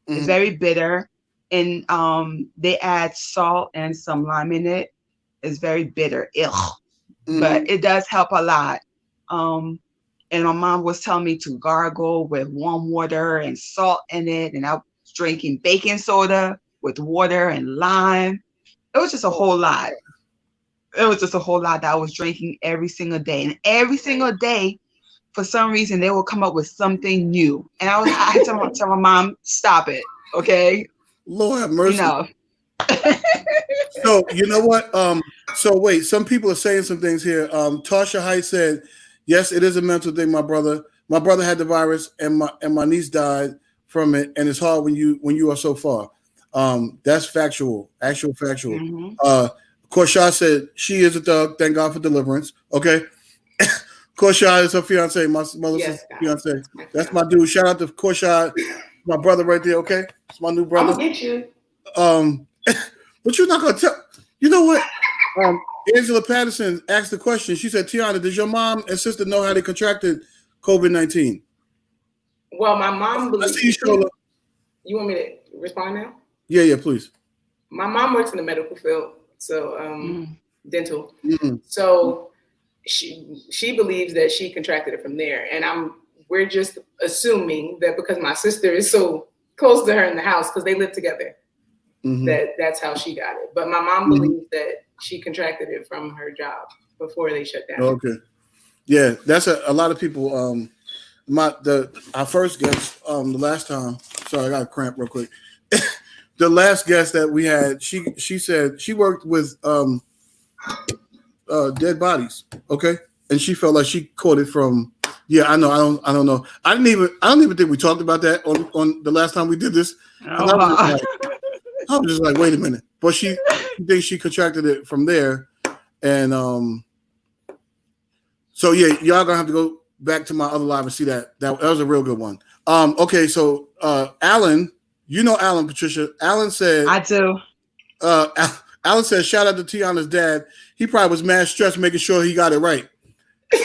B: It's very bitter, and they add salt and some lime in it. It's very bitter, but it does help a lot. And my mom was telling me to gargle with warm water and salt in it, and I was drinking baking soda with water and lime. It was just a whole lot. It was just a whole lot that I was drinking every single day. And every single day, for some reason, they will come up with something new. And I had to tell my mom, stop it, okay?
A: Lord have mercy.
B: You know.
A: So, you know what? So, wait, some people are saying some things here. Tasha Height said, yes, it is a mental thing, my brother. My brother had the virus, and my niece died from it, and it's hard when you are so far. That's factual, actual factual. Korsha said she is a thug. Thank God for deliverance. Okay. Korsha is her fiance, my mother's fiance. That's my dude. Shout out to Korsha, my brother right there. Okay. It's my new brother.
C: I'll get you.
A: But you're not going to tell. You know what? Angela Patterson asked the question. She said, Tiana, does your mom and sister know how they contracted COVID-19?
C: Well, my mom believes. You want me to respond now?
A: Yeah, please.
C: My mom works in the medical field, so dental. So she believes that she contracted it from there, and we're just assuming that because my sister is so close to her in the house because they live together, that's how she got it. But my mom believes that she contracted it from her job before they shut down.
A: Okay, yeah, that's a lot of people. Our first guest, the last time. Sorry, I got a cramp real quick. The last guest that we had, she said she worked with dead bodies. Okay, and she felt like she caught it from. Yeah, I know. I don't know. I don't even think we talked about that on the last time we did this.
B: Oh,
A: I was just like, wait a minute. But she thinks she contracted it from there, and so yeah, y'all gonna have to go back to my other live and see that. That was a real good one. Okay, so Alan, you know Alan, Patricia. Alan said,
B: I do.
A: Alan said, shout out to Tiana's dad. He probably was mad stressed making sure he got it right.
C: He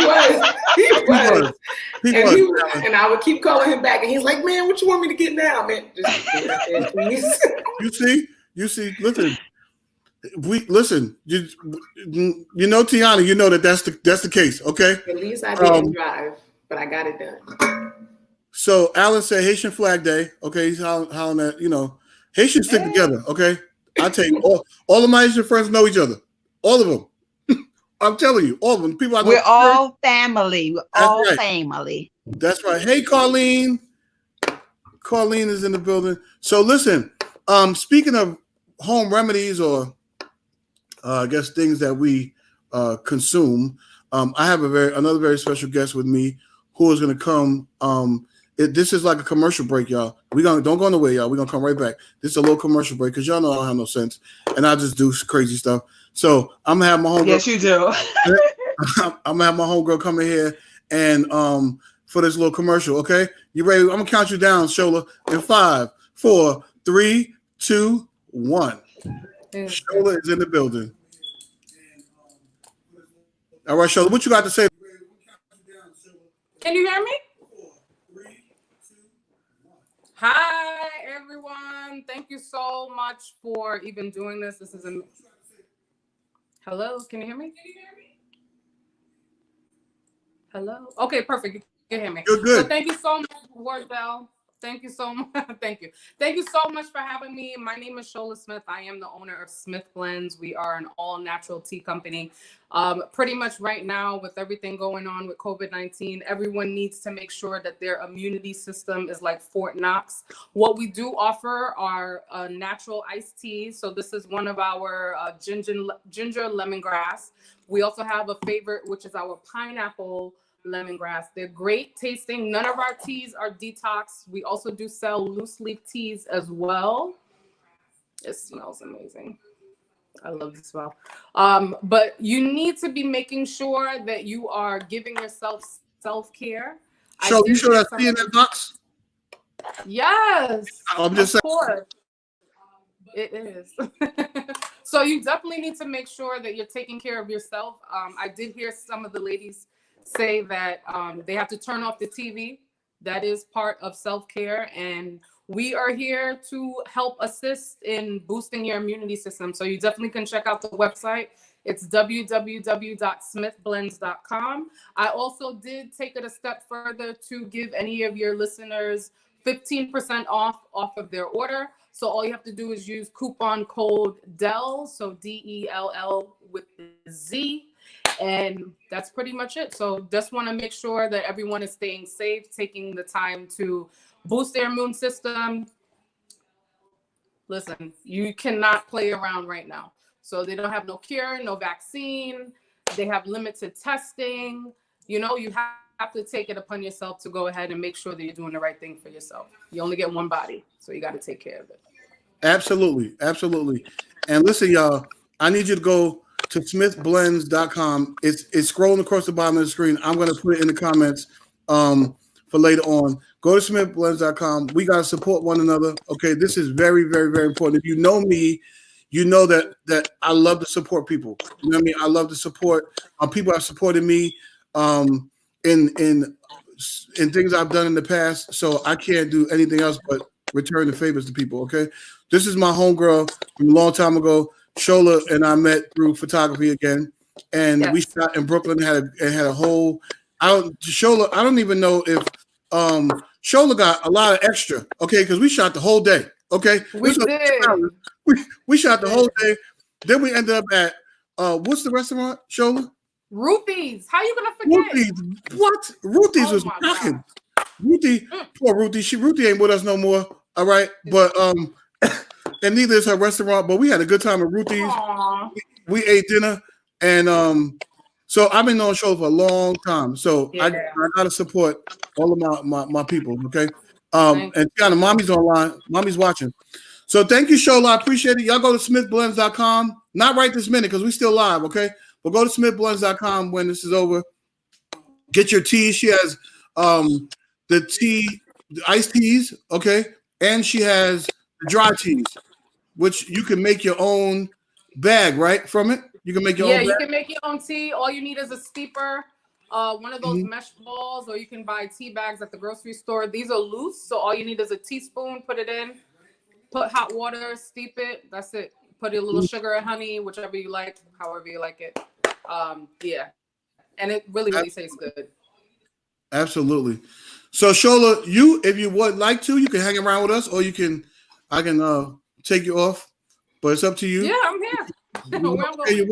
C: was.
A: He
C: and I would keep calling him back, and he's like, "Man, what you want me to get now, man? Just get it right there, please."
A: You see. Listen. You know Tiana. You know that's the case. Okay.
C: At least I didn't drive, but I got it done.
A: So Alan said Haitian Flag Day. Okay, he's hollering at Haitians stick together. Okay, I tell you, all of my Haitian friends know each other. All of them. I'm telling you, all of them. People I know.
B: We're all family. We're all
A: right.
B: family.
A: That's right. Hey, Colleen. Colleen is in the building. So listen, speaking of home remedies or I guess things that we consume, I have another very special guest with me who is going to come. This is like a commercial break, y'all. Don't go nowhere, y'all. We're going to come right back. This is a little commercial break because y'all know I don't have no sense and I just do crazy stuff. So I'm gonna have my homegirl.
B: Yes, you do.
A: I'm gonna have my homegirl come in here and for this little commercial. Okay, you ready? I'm gonna count you down, Shola. In 5, 4, 3, 2, 1. Shola is in the building. All right, Shola, what you got to say?
D: Can you hear me? Hi, everyone. Thank you so much for even doing this. This is Hello, can you hear me? Hello? Okay, perfect. You can hear me.
A: You're good.
D: So thank you so much, Wardell. Thank you so much. Thank you. Thank you so much for having me. My name is Shola Smith. I am the owner of Smith Blends. We are an all-natural tea company. Pretty much right now, with everything going on with COVID-19, everyone needs to make sure that their immunity system is like Fort Knox. What we do offer are natural iced teas. So this is one of our ginger lemongrass. We also have a favorite, which is our pineapple lemongrass. They're great tasting. None of our teas are detox. We also do sell loose leaf teas as well. It smells amazing. I love the smell. But you need to be making sure that you are giving yourself self-care.
A: So you sure that's tea in that box?
D: Yes.
A: I'm just saying.
D: Of course. It is. So you definitely need to make sure that you're taking care of yourself. I did hear some of the ladies say that they have to turn off the TV. That is part of self-care, and we are here to help assist in boosting your immunity system. So you definitely can check out the website. It's www.smithblends.com. I also did take it a step further to give any of your listeners 15% off of their order. So all you have to do is use coupon code Dellz, so DELL with the Z. And that's pretty much it. So just want to make sure that everyone is staying safe, taking the time to boost their immune system. Listen, you cannot play around right now. So they don't have no cure, no vaccine. They have limited testing. You know, you have to take it upon yourself to go ahead and make sure that you're doing the right thing for yourself. You only get one body, so you got to take care of it.
A: Absolutely. Absolutely. And listen, y'all, I need you to go to smithblends.com. It's scrolling across the bottom of the screen. I'm going to put it in the comments for later on. Go to smithblends.com. We got to support one another. Okay, this is very, very, very important. If you know me, you know that I love to support people. You know what I mean? I love to support people have supported me in things I've done in the past. So I can't do anything else but return the favors to people. Okay, this is my homegirl from a long time ago. Shola and I met through photography again, and we shot in Brooklyn. Had a whole. I don't even know if Shola got a lot of extra. Okay, because we shot the whole day. Okay,
D: we did.
A: We shot the whole day. Then we ended up at what's the restaurant, Shola?
D: Ruthie's. How you gonna forget?
A: Ruthie's. What? Ruthie's was rocking. Ruthie, poor Ruthie. Ruthie ain't with us no more. All right, but and neither is her restaurant. But we had a good time at Ruthie's. We ate dinner, and So I've been on show for a long time. So
D: Yeah.
A: I gotta support all of my people. Okay. And Tiana, mommy's online. Mommy's watching. So thank you, Shola. I appreciate it. Y'all go to smithblends.com. Not right this minute because we still live. Okay. But go to smithblends.com when this is over. Get your tea. She has the tea, the iced teas. Okay. And she has dry teas, which you can make your own bag, right? From it. You can make your own bag.
D: You can make your own tea. All you need is a steeper, one of those mesh balls, or you can buy tea bags at the grocery store. These are loose, so all you need is a teaspoon. Put it in, put hot water, steep it. That's it. Put a little sugar or honey, whichever you like, however you like it. And it really, really tastes good.
A: Absolutely. So Shola, you, if you would like to, you can hang around with us, or I can take you off, but it's up to you.
D: Yeah, I'm here.
A: Okay, you're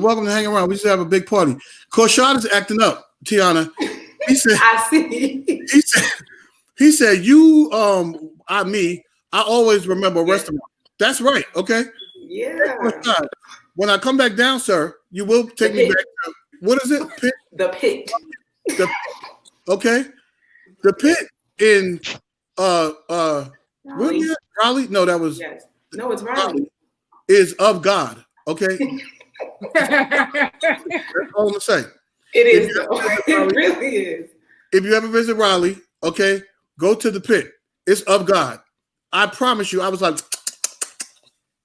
A: welcome to hang around. We just have a big party. Korshad is acting up, Tiana. He said,
C: I see.
A: He said, you I always remember a restaurant. That's right. Okay.
C: Yeah.
A: When I come back down, sir, you will take me back to, what is it? Pit?
C: The Pit.
A: Okay. The Pit in Raleigh? No, that was
C: No, it's Raleigh.
A: Is of God. Okay. That's all I'm gonna say.
C: It is though. It really is.
A: If you ever visit Raleigh, okay, go to the Pit. It's of God. I promise you. I was like,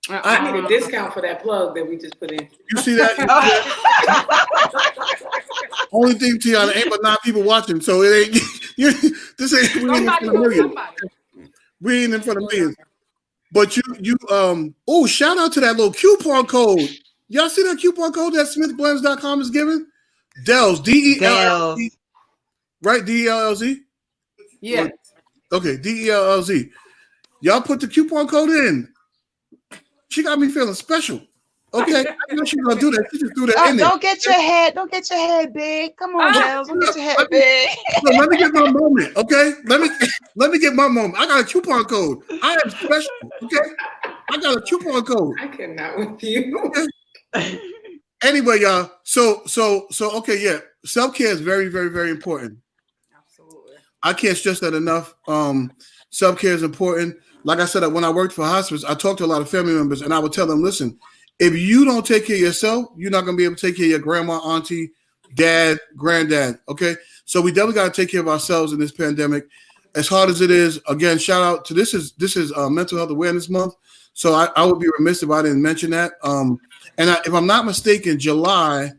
C: I need a discount for that plug that we just put in.
A: You see that? Only thing, Tiana, ain't but 9 people watching, so it ain't. This ain't. We ain't in front of millions. We ain't in front of millions. But you shout out to that little coupon code. Y'all see that coupon code that smithblends.com is giving? Dellz, D-E-L-L-Z. Right? D-E-L-L-Z?
D: Yeah.
A: Okay, D-E-L-L-Z. Y'all put the coupon code in. She got me feeling special. Okay, I know she's gonna do that. She just threw that in there.
B: Don't get your head big. Come on, Dellz. Don't get your head big.
A: So let me get my moment, okay? Let me get my moment. I got a coupon code. I am special, okay? I got a coupon code.
C: I cannot with you.
A: Okay? Anyway, y'all. So okay, yeah. Self-care is very, very, very important.
D: Absolutely.
A: I can't stress that enough. Self-care is important. Like I said, when I worked for hospice, I talked to a lot of family members, and I would tell them, listen, if you don't take care of yourself, you're not going to be able to take care of your grandma, auntie, dad, granddad, okay? So we definitely got to take care of ourselves in this pandemic. As hard as it is, again, shout out to this is Mental Health Awareness Month. So I would be remiss if I didn't mention that. If I'm not mistaken, July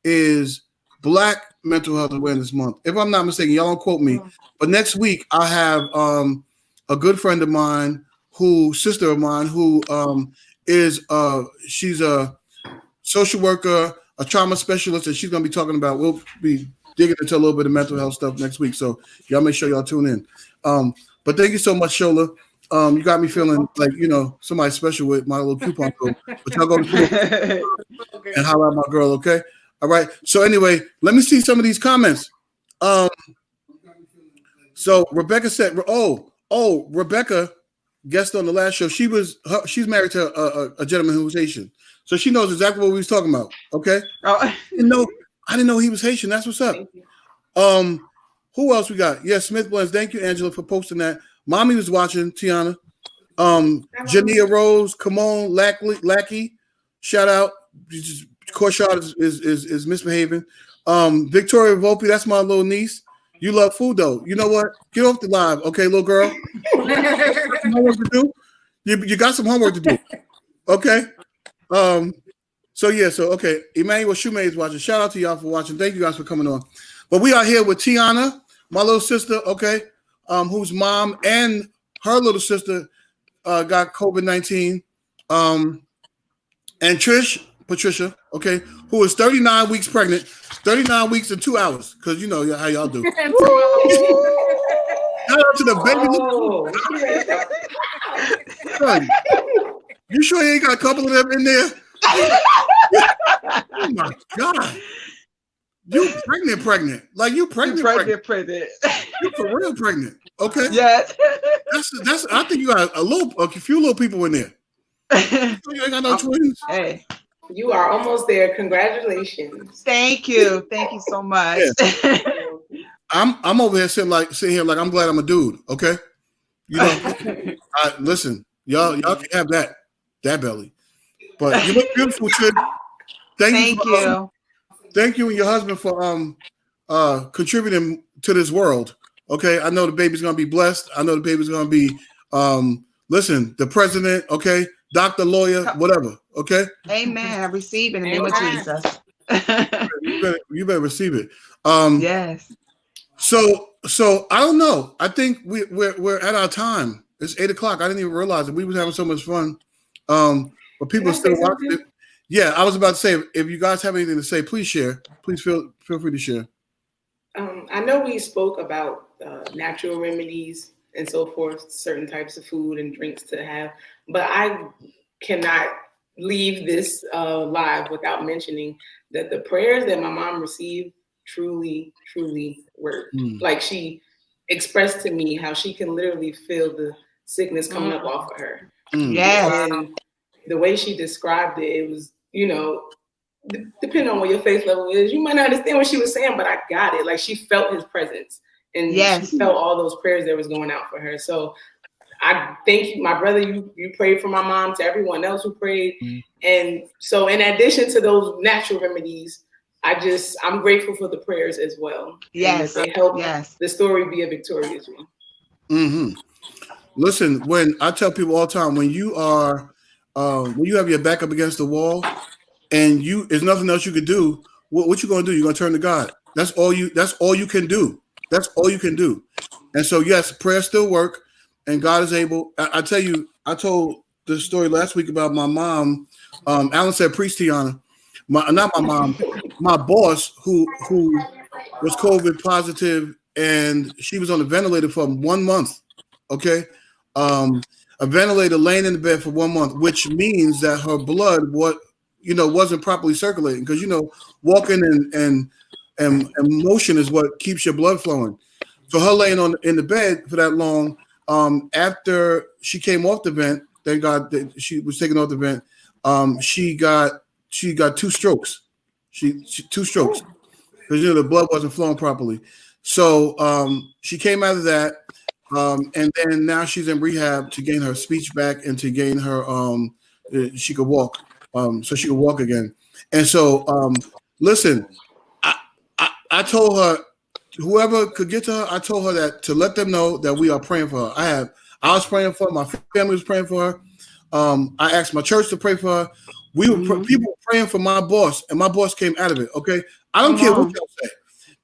A: is Black Mental Health Awareness Month. If I'm not mistaken, y'all don't quote me. But next week, I have a good friend of mine, sister of mine, who she's a social worker, a trauma specialist, and she's going to be talking about, we'll be digging into a little bit of mental health stuff next week. So y'all make sure y'all tune in. But thank you so much, Shola. You got me feeling like, somebody special with my little coupon code. But y'all go to and holler at my girl, okay? All right. So anyway, let me see some of these comments. So Rebecca said, Rebecca guest on the last show. She's married to a gentleman who was Haitian, so she knows exactly what we was talking about. Okay. I didn't know he was Haitian. That's what's up. Who else we got? Yeah, Smith Blends. Thank you, Angela, for posting that. Mommy was watching. Tiana, Jania Rose, come on, Lackey. Shout out. Korshad is misbehaving. Victoria Volpe, that's my little niece. You love food though. You know what? Get off the live, okay, little girl. Homework to do. You got some homework to do. Okay. Okay. Emmanuel Shumay is watching. Shout out to y'all for watching. Thank you guys for coming on. But we are here with Tiana, my little sister, okay, whose mom and her little sister got COVID-19. And Patricia, okay, who is 39 weeks pregnant, 39 weeks and 2 hours, because you know how y'all do. Shout out to the baby. Son, you sure you ain't got a couple of them in there? Oh my God. You pregnant. Like you pregnant. You for real pregnant. Okay?
B: Yes.
A: That's I think you got a few little people in there. You ain't got no twins.
B: Hey.
C: You are almost there. Congratulations.
B: Thank you. Thank you so much.
A: Yeah. I'm over here sitting here like I'm glad I'm a dude. Okay, you know, listen, y'all can have that belly, but you look beautiful, Chid.
B: Thank you.
A: Thank you and your husband for contributing to this world. Okay, I know the baby's gonna be blessed. I know the baby's gonna be listen, the president. Okay, doctor, lawyer, whatever. Okay.
B: Amen. I receive in the name of Jesus.
A: you better receive it.
B: Yes.
A: So I don't know. I think we're at our time. It's 8:00. I didn't even realize that we was having so much fun. But people are still watching it. Yeah, I was about to say, if you guys have anything to say, please share. Please feel free to share.
C: I know we spoke about natural remedies and so forth, certain types of food and drinks to have, but I cannot leave this live without mentioning that the prayers that my mom received truly worked. Like, she expressed to me how she can literally feel the sickness coming up off of her.
B: Yes.
C: And the way she described it, it was, depending on what your faith level is, you might not understand what she was saying, but I got it. Like, she felt his presence, and she felt all those prayers that was going out for her. So I thank you, my brother. You prayed for my mom, to everyone else who prayed. And so, in addition to those natural remedies, I'm grateful for the prayers as well.
B: Yes.
C: They help the story be a victorious one.
A: Listen, when I tell people all the time, when you have your back up against the wall and there's nothing else you could do, what you gonna do? You're gonna turn to God. That's all you can do. That's all you can do. And so, yes, prayers still work, and God is able. I tell you, I told the story last week about my mom. Alan said, "Preach, Tiana." Not my mom, my boss, who was COVID positive, and she was on the ventilator for 1 month. Okay, a ventilator, laying in the bed for 1 month, which means that her blood wasn't properly circulating, because walking and motion is what keeps your blood flowing. So her laying in the bed for that long, after she came off the vent, thank God that she was taken off the vent, she got 2 strokes. She 2 strokes, because the blood wasn't flowing properly. So she came out of that, and then now she's in rehab to gain her speech back and to gain her she could walk, so she could walk again. And so listen, I told her, whoever could get to her, I told her that to let them know that we are praying for her. I was praying for her. My family was praying for her. I asked my church to pray for her. People were praying for my boss, and my boss came out of it. Okay, I don't care what y'all say.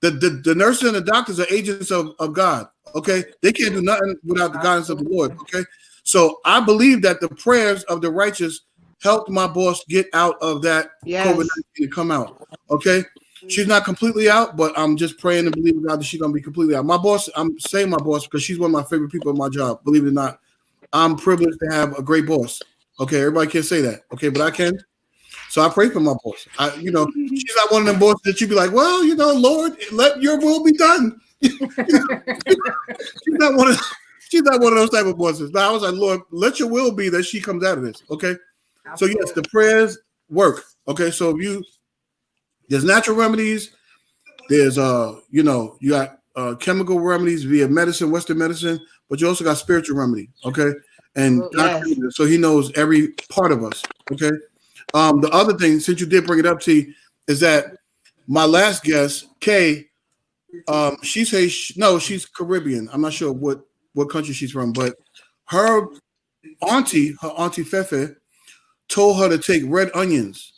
A: The nurses and the doctors are agents of God. Okay, they can't do nothing without the guidance of the Lord. Okay, so I believe that the prayers of the righteous helped my boss get out of that COVID-19 and come out. Okay, she's not completely out, but I'm just praying and believing God that she's gonna be completely out. My boss, I'm saying my boss because she's one of my favorite people in my job. Believe it or not, I'm privileged to have a great boss. Okay, everybody can't say that. Okay, but I can. So I pray for my boss. She's not one of them bosses that you be like, well, Lord, let your will be done. She's not one of those type of bosses. Now I was like, Lord, let your will be that she comes out of this. Okay. Absolutely. So yes, the prayers work. Okay. So there's natural remedies. There's you got chemical remedies via medicine, Western medicine, but you also got spiritual remedy. Okay. And so he knows every part of us. Okay. The other thing, since you did bring it up, T, is that my last guest, Kay, she's Caribbean. I'm not sure what country she's from, but her auntie Fefe, told her to take red onions,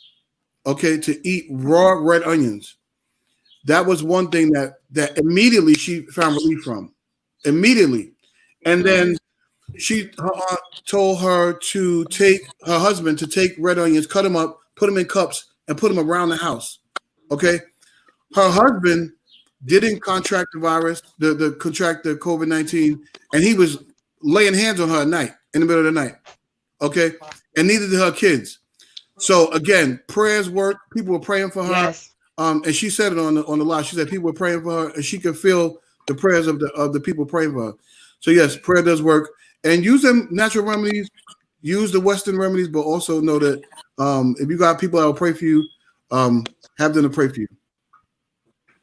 A: okay, to eat raw red onions. That was one thing that immediately she found relief from. Immediately. And then her aunt told her to take her husband to take red onions, cut them up, put them in cups, and put them around the house. Okay. Her husband didn't contract the virus, contract the COVID-19, and he was laying hands on her at night, in the middle of the night. Okay. And neither did her kids. So again, prayers work. People were praying for her.
B: Yes.
A: And she said it on the live. She said people were praying for her, and she could feel the prayers of the people praying for her. So yes, prayer does work. And use them natural remedies, use the Western remedies, but also know that If you got people that will pray for you, have them to pray for you.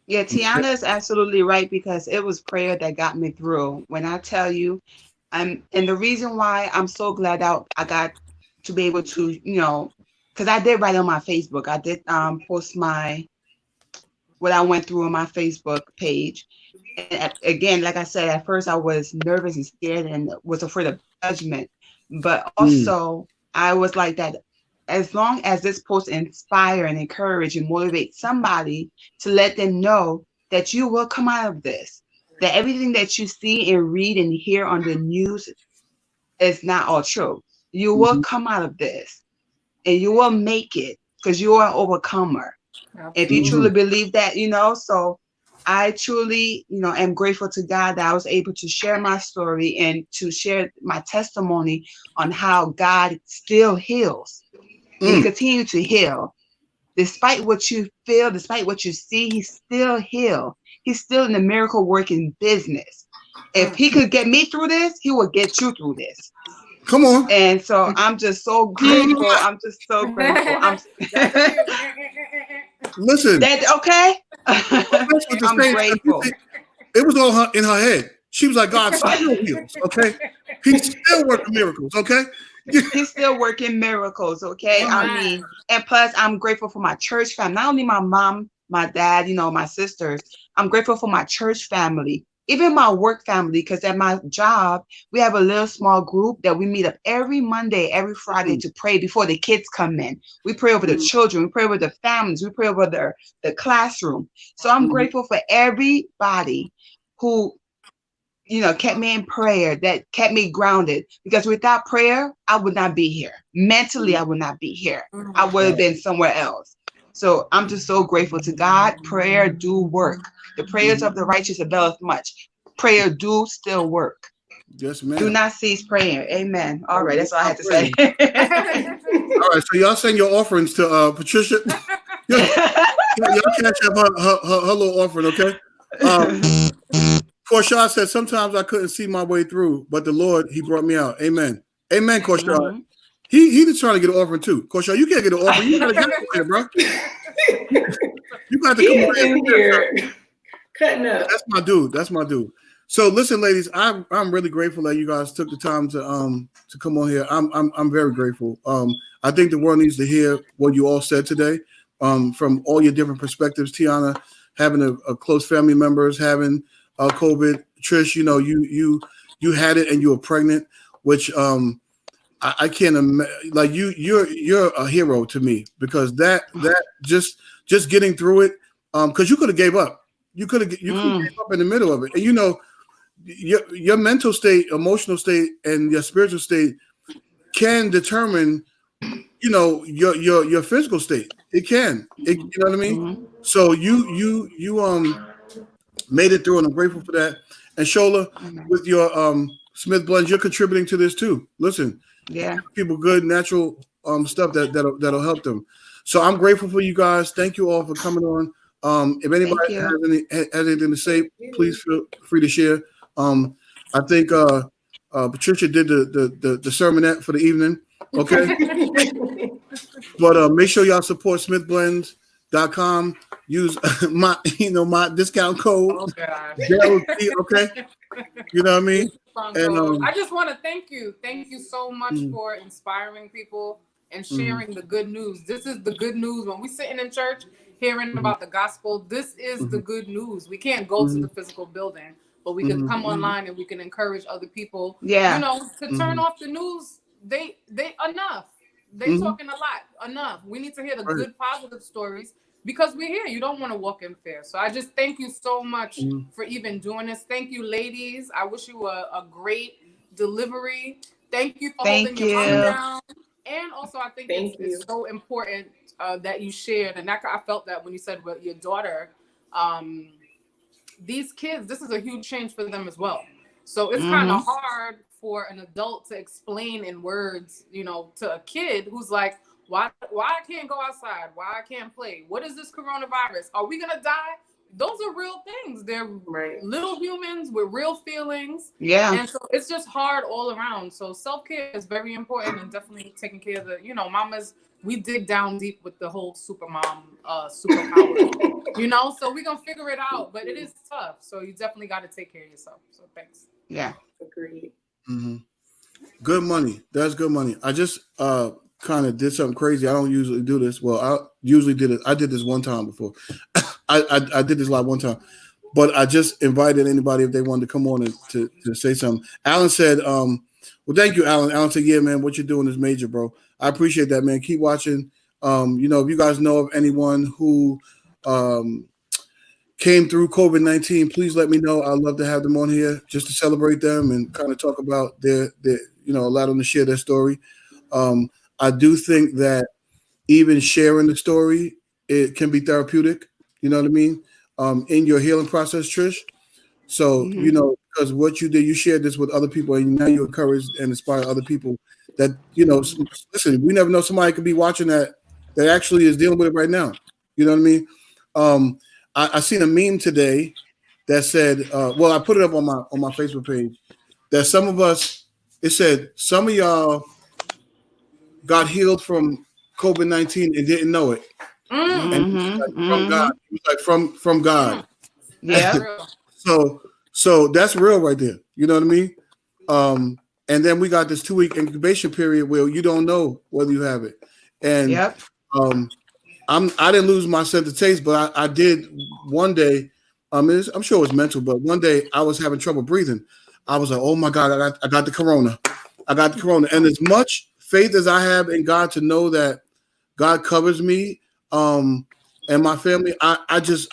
B: Yeah, Tiana is absolutely right, because it was prayer that got me through. When I tell you, and the reason why I'm so glad I got to be able to, because I did write on my Facebook. I did post what I went through on my Facebook page. And again, like I said, at first I was nervous and scared and was afraid of judgment. But also, I was like that. As long as this post inspire and encourage and motivate somebody, to let them know that you will come out of this, that everything that you see and read and hear on the news is not all true. You will come out of this and you will make it, because you are an overcomer. If you truly believe that, so I truly, am grateful to God that I was able to share my story and to share my testimony on how God still heals. He continues to heal. Despite what you feel, despite what you see, he still heals. He's still in the miracle working business. If he could get me through this, he will get you through this.
A: Come on.
B: And so I'm just so grateful. I'm just so grateful.
A: Listen.
B: That okay? I'm grateful.
A: It was all in her head. She was like, God still heals, okay? He's still working miracles, okay?
B: He's still working miracles, okay? I mean, and plus I'm grateful for my church family. Not only my mom, my dad, my sisters. I'm grateful for my church family, even my work family, because at my job, we have a little small group that we meet up every Monday, every Friday to pray before the kids come in. We pray over the children. We pray over the families. We pray over the classroom. So I'm grateful for everybody who, kept me in prayer, that kept me grounded, because without prayer, I would not be here. Mentally, I would not be here. I would have been somewhere else. So I'm just so grateful to God. Prayer do work. The prayers of the righteous availeth much. Prayer do still work.
A: Yes, ma'am.
B: Do not cease praying. Amen. All right, that's all I had to say.
A: All right, so y'all send your offerings to Patricia. Y'all catch up her little offering, okay? Korshad said, sometimes I couldn't see my way through, but the Lord, he brought me out. Amen. Amen, Korshad. He just trying to get an offering too. Korshad, you can't get an offering. You gotta get it here, bro. You got to come on
C: here. Cutting up.
A: That's my dude. So listen, ladies, I'm really grateful that you guys took the time to come on here. I'm very grateful. I think the world needs to hear what you all said today, from all your different perspectives. Tiana, having a close family members, having COVID. Trish, you had it and you were pregnant, which I can't imagine. Like you're a hero to me, because that just getting through it, because you could have gave up. You could have gave up in the middle of it, and your mental state, emotional state, and your spiritual state can determine, your physical state. It can. You know what I mean? So you made it through, and I'm grateful for that. And Shola, with your Smith blends, you're contributing to this too. Listen, people good natural stuff that'll help them. So I'm grateful for you guys. Thank you all for coming on. If anybody has anything to say, please feel free to share. I think Patricia did the sermonette for the evening. Okay. But make sure y'all support smithblends.com. Use my discount code. Dellz, okay. You know what I mean?
D: And I just want to thank you. Thank you so much for inspiring people and sharing the good news. This is the good news. When we sitting in church hearing about the gospel, this is the good news. We can't go to the physical building, but we can come online and we can encourage other people, to turn off the news. They enough. They talking a lot. Enough. We need to hear the good, positive stories, because we're here. You don't want to walk in fear. So I just thank you so much for even doing this. Thank you, ladies. I wish you a great delivery. Thank you for holding your mom down. And also, I think it's so important that you shared, and I felt that when you said with your daughter, these kids, this is a huge change for them as well. So it's kind of hard for an adult to explain in words, to a kid who's like, why I can't go outside? Why I can't play? What is this coronavirus? Are we gonna die? those are real things. They're
C: Right.
D: little humans with real feelings.
B: Yeah.
D: And so it's just hard all around. So self-care is very important, and definitely taking care of the, mamas, we dig down deep with the whole supermom superpower. So we're gonna figure it out, but it is tough. So you definitely got to take care of yourself. So thanks.
B: Yeah.
C: Agreed.
A: Mm-hmm. Good money. That's good money. I just kind of did something crazy. I don't usually do this. Well, I usually did it. I did this one time before. I did this live one time, but I just invited anybody if they wanted to come on and to say something. Alan said, well, thank you, Alan. Alan said, yeah, man, what you're doing is major, bro. I appreciate that, man. Keep watching. If you guys know of anyone who came through COVID-19, please let me know. I'd love to have them on here just to celebrate them and kind of talk about their allow them to share their story. I do think that even sharing the story, it can be therapeutic. You know what I mean? In your healing process, Trish. So, because what you did, you shared this with other people, and now you encourage and inspire other people that, listen, we never know, somebody could be watching that actually is dealing with it right now. You know what I mean? I seen a meme today that said, I put it up on my Facebook page, that some of us, it said, some of y'all got healed from COVID-19 and didn't know it.
B: Mm-hmm.
A: And it was like from God. It was like from God.
B: Yeah.
A: So that's real right there. You know what I mean? And then we got this 2-week incubation period where you don't know whether you have it. And I didn't lose my sense of taste, but I did one day. I'm sure it was mental, but one day I was having trouble breathing. I was like, oh my God, I got the corona. I got the corona. And as much faith as I have in God to know that God covers me and my family, I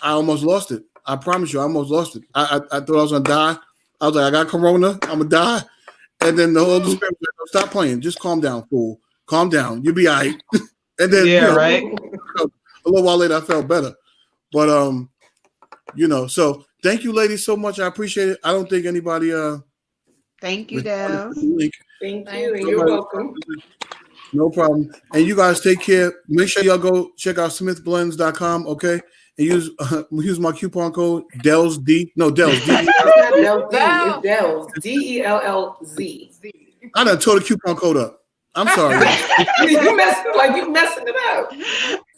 A: almost lost it. I promise you, I almost lost it. I thought I was gonna die. I was like, I got corona, I'm gonna die. And then the Holy Spirit was like, stop playing, just calm down, fool. Calm down, you'll be all right. And then
B: right.
A: A little while later I felt better. But so thank you ladies so much. I appreciate it. I don't think anybody
B: thank you, Dellz.
C: Thank you, and you're welcome.
A: No problem. And you guys take care. Make sure y'all go check out smithblends.com, okay? And use my coupon code Dellz D. No, Dellz.
C: It's not Dellz D. It's Dellz. DELLZ.
A: I done tore the coupon code up. I'm sorry.
C: You messing it up.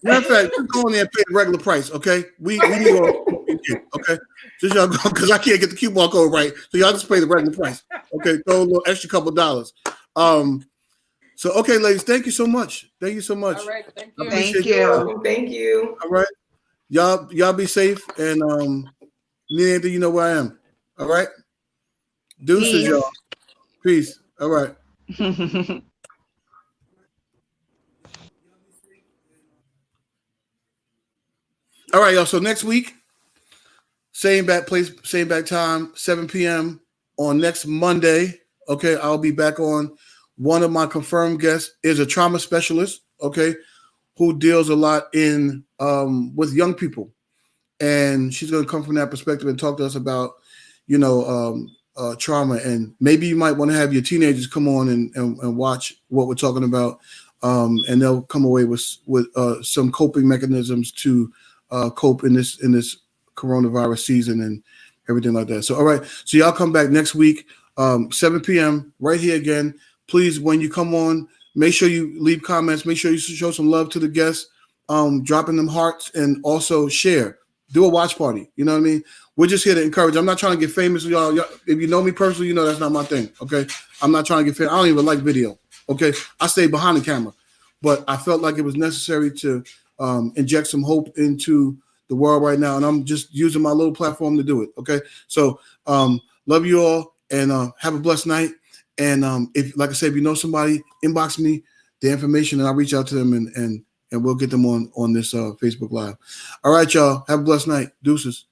A: Matter of fact, just go in there and pay the regular price, okay? We need to okay? Just y'all go, because I can't get the coupon code right. So y'all just pay the regular price. Okay, throw a little extra couple dollars. So okay, ladies, thank you so much. Thank you so much.
D: All right, thank you.
C: Thank you.
A: All right. Y'all be safe, and need anything, you know where I am. All right. Deuces, y'all. Peace. All right. All right, y'all. So next week, same back place, same back time, 7 p.m. on next Monday. Okay, I'll be back on. One of my confirmed guests is a trauma specialist, okay, who deals a lot in with young people. And she's going to come from that perspective and talk to us about, trauma. And maybe you might want to have your teenagers come on and watch what we're talking about. And they'll come away with some coping mechanisms to cope in this coronavirus season and everything like that. So, all right. So y'all come back next week, 7 p.m. right here again. Please, when you come on, make sure you leave comments. Make sure you show some love to the guests, dropping them hearts, and also share. Do a watch party. You know what I mean? We're just here to encourage. I'm not trying to get famous, y'all. If you know me personally, you know that's not my thing. Okay, I'm not trying to get famous. I don't even like video. Okay, I stay behind the camera, but I felt like it was necessary to inject some hope into the world right now, and I'm just using my little platform to do it. Okay, so love you all, and have a blessed night. And if, like I said, if you know somebody, inbox me the information, and I'll reach out to them, and we'll get them on this Facebook Live. All right, y'all. Have a blessed night. Deuces.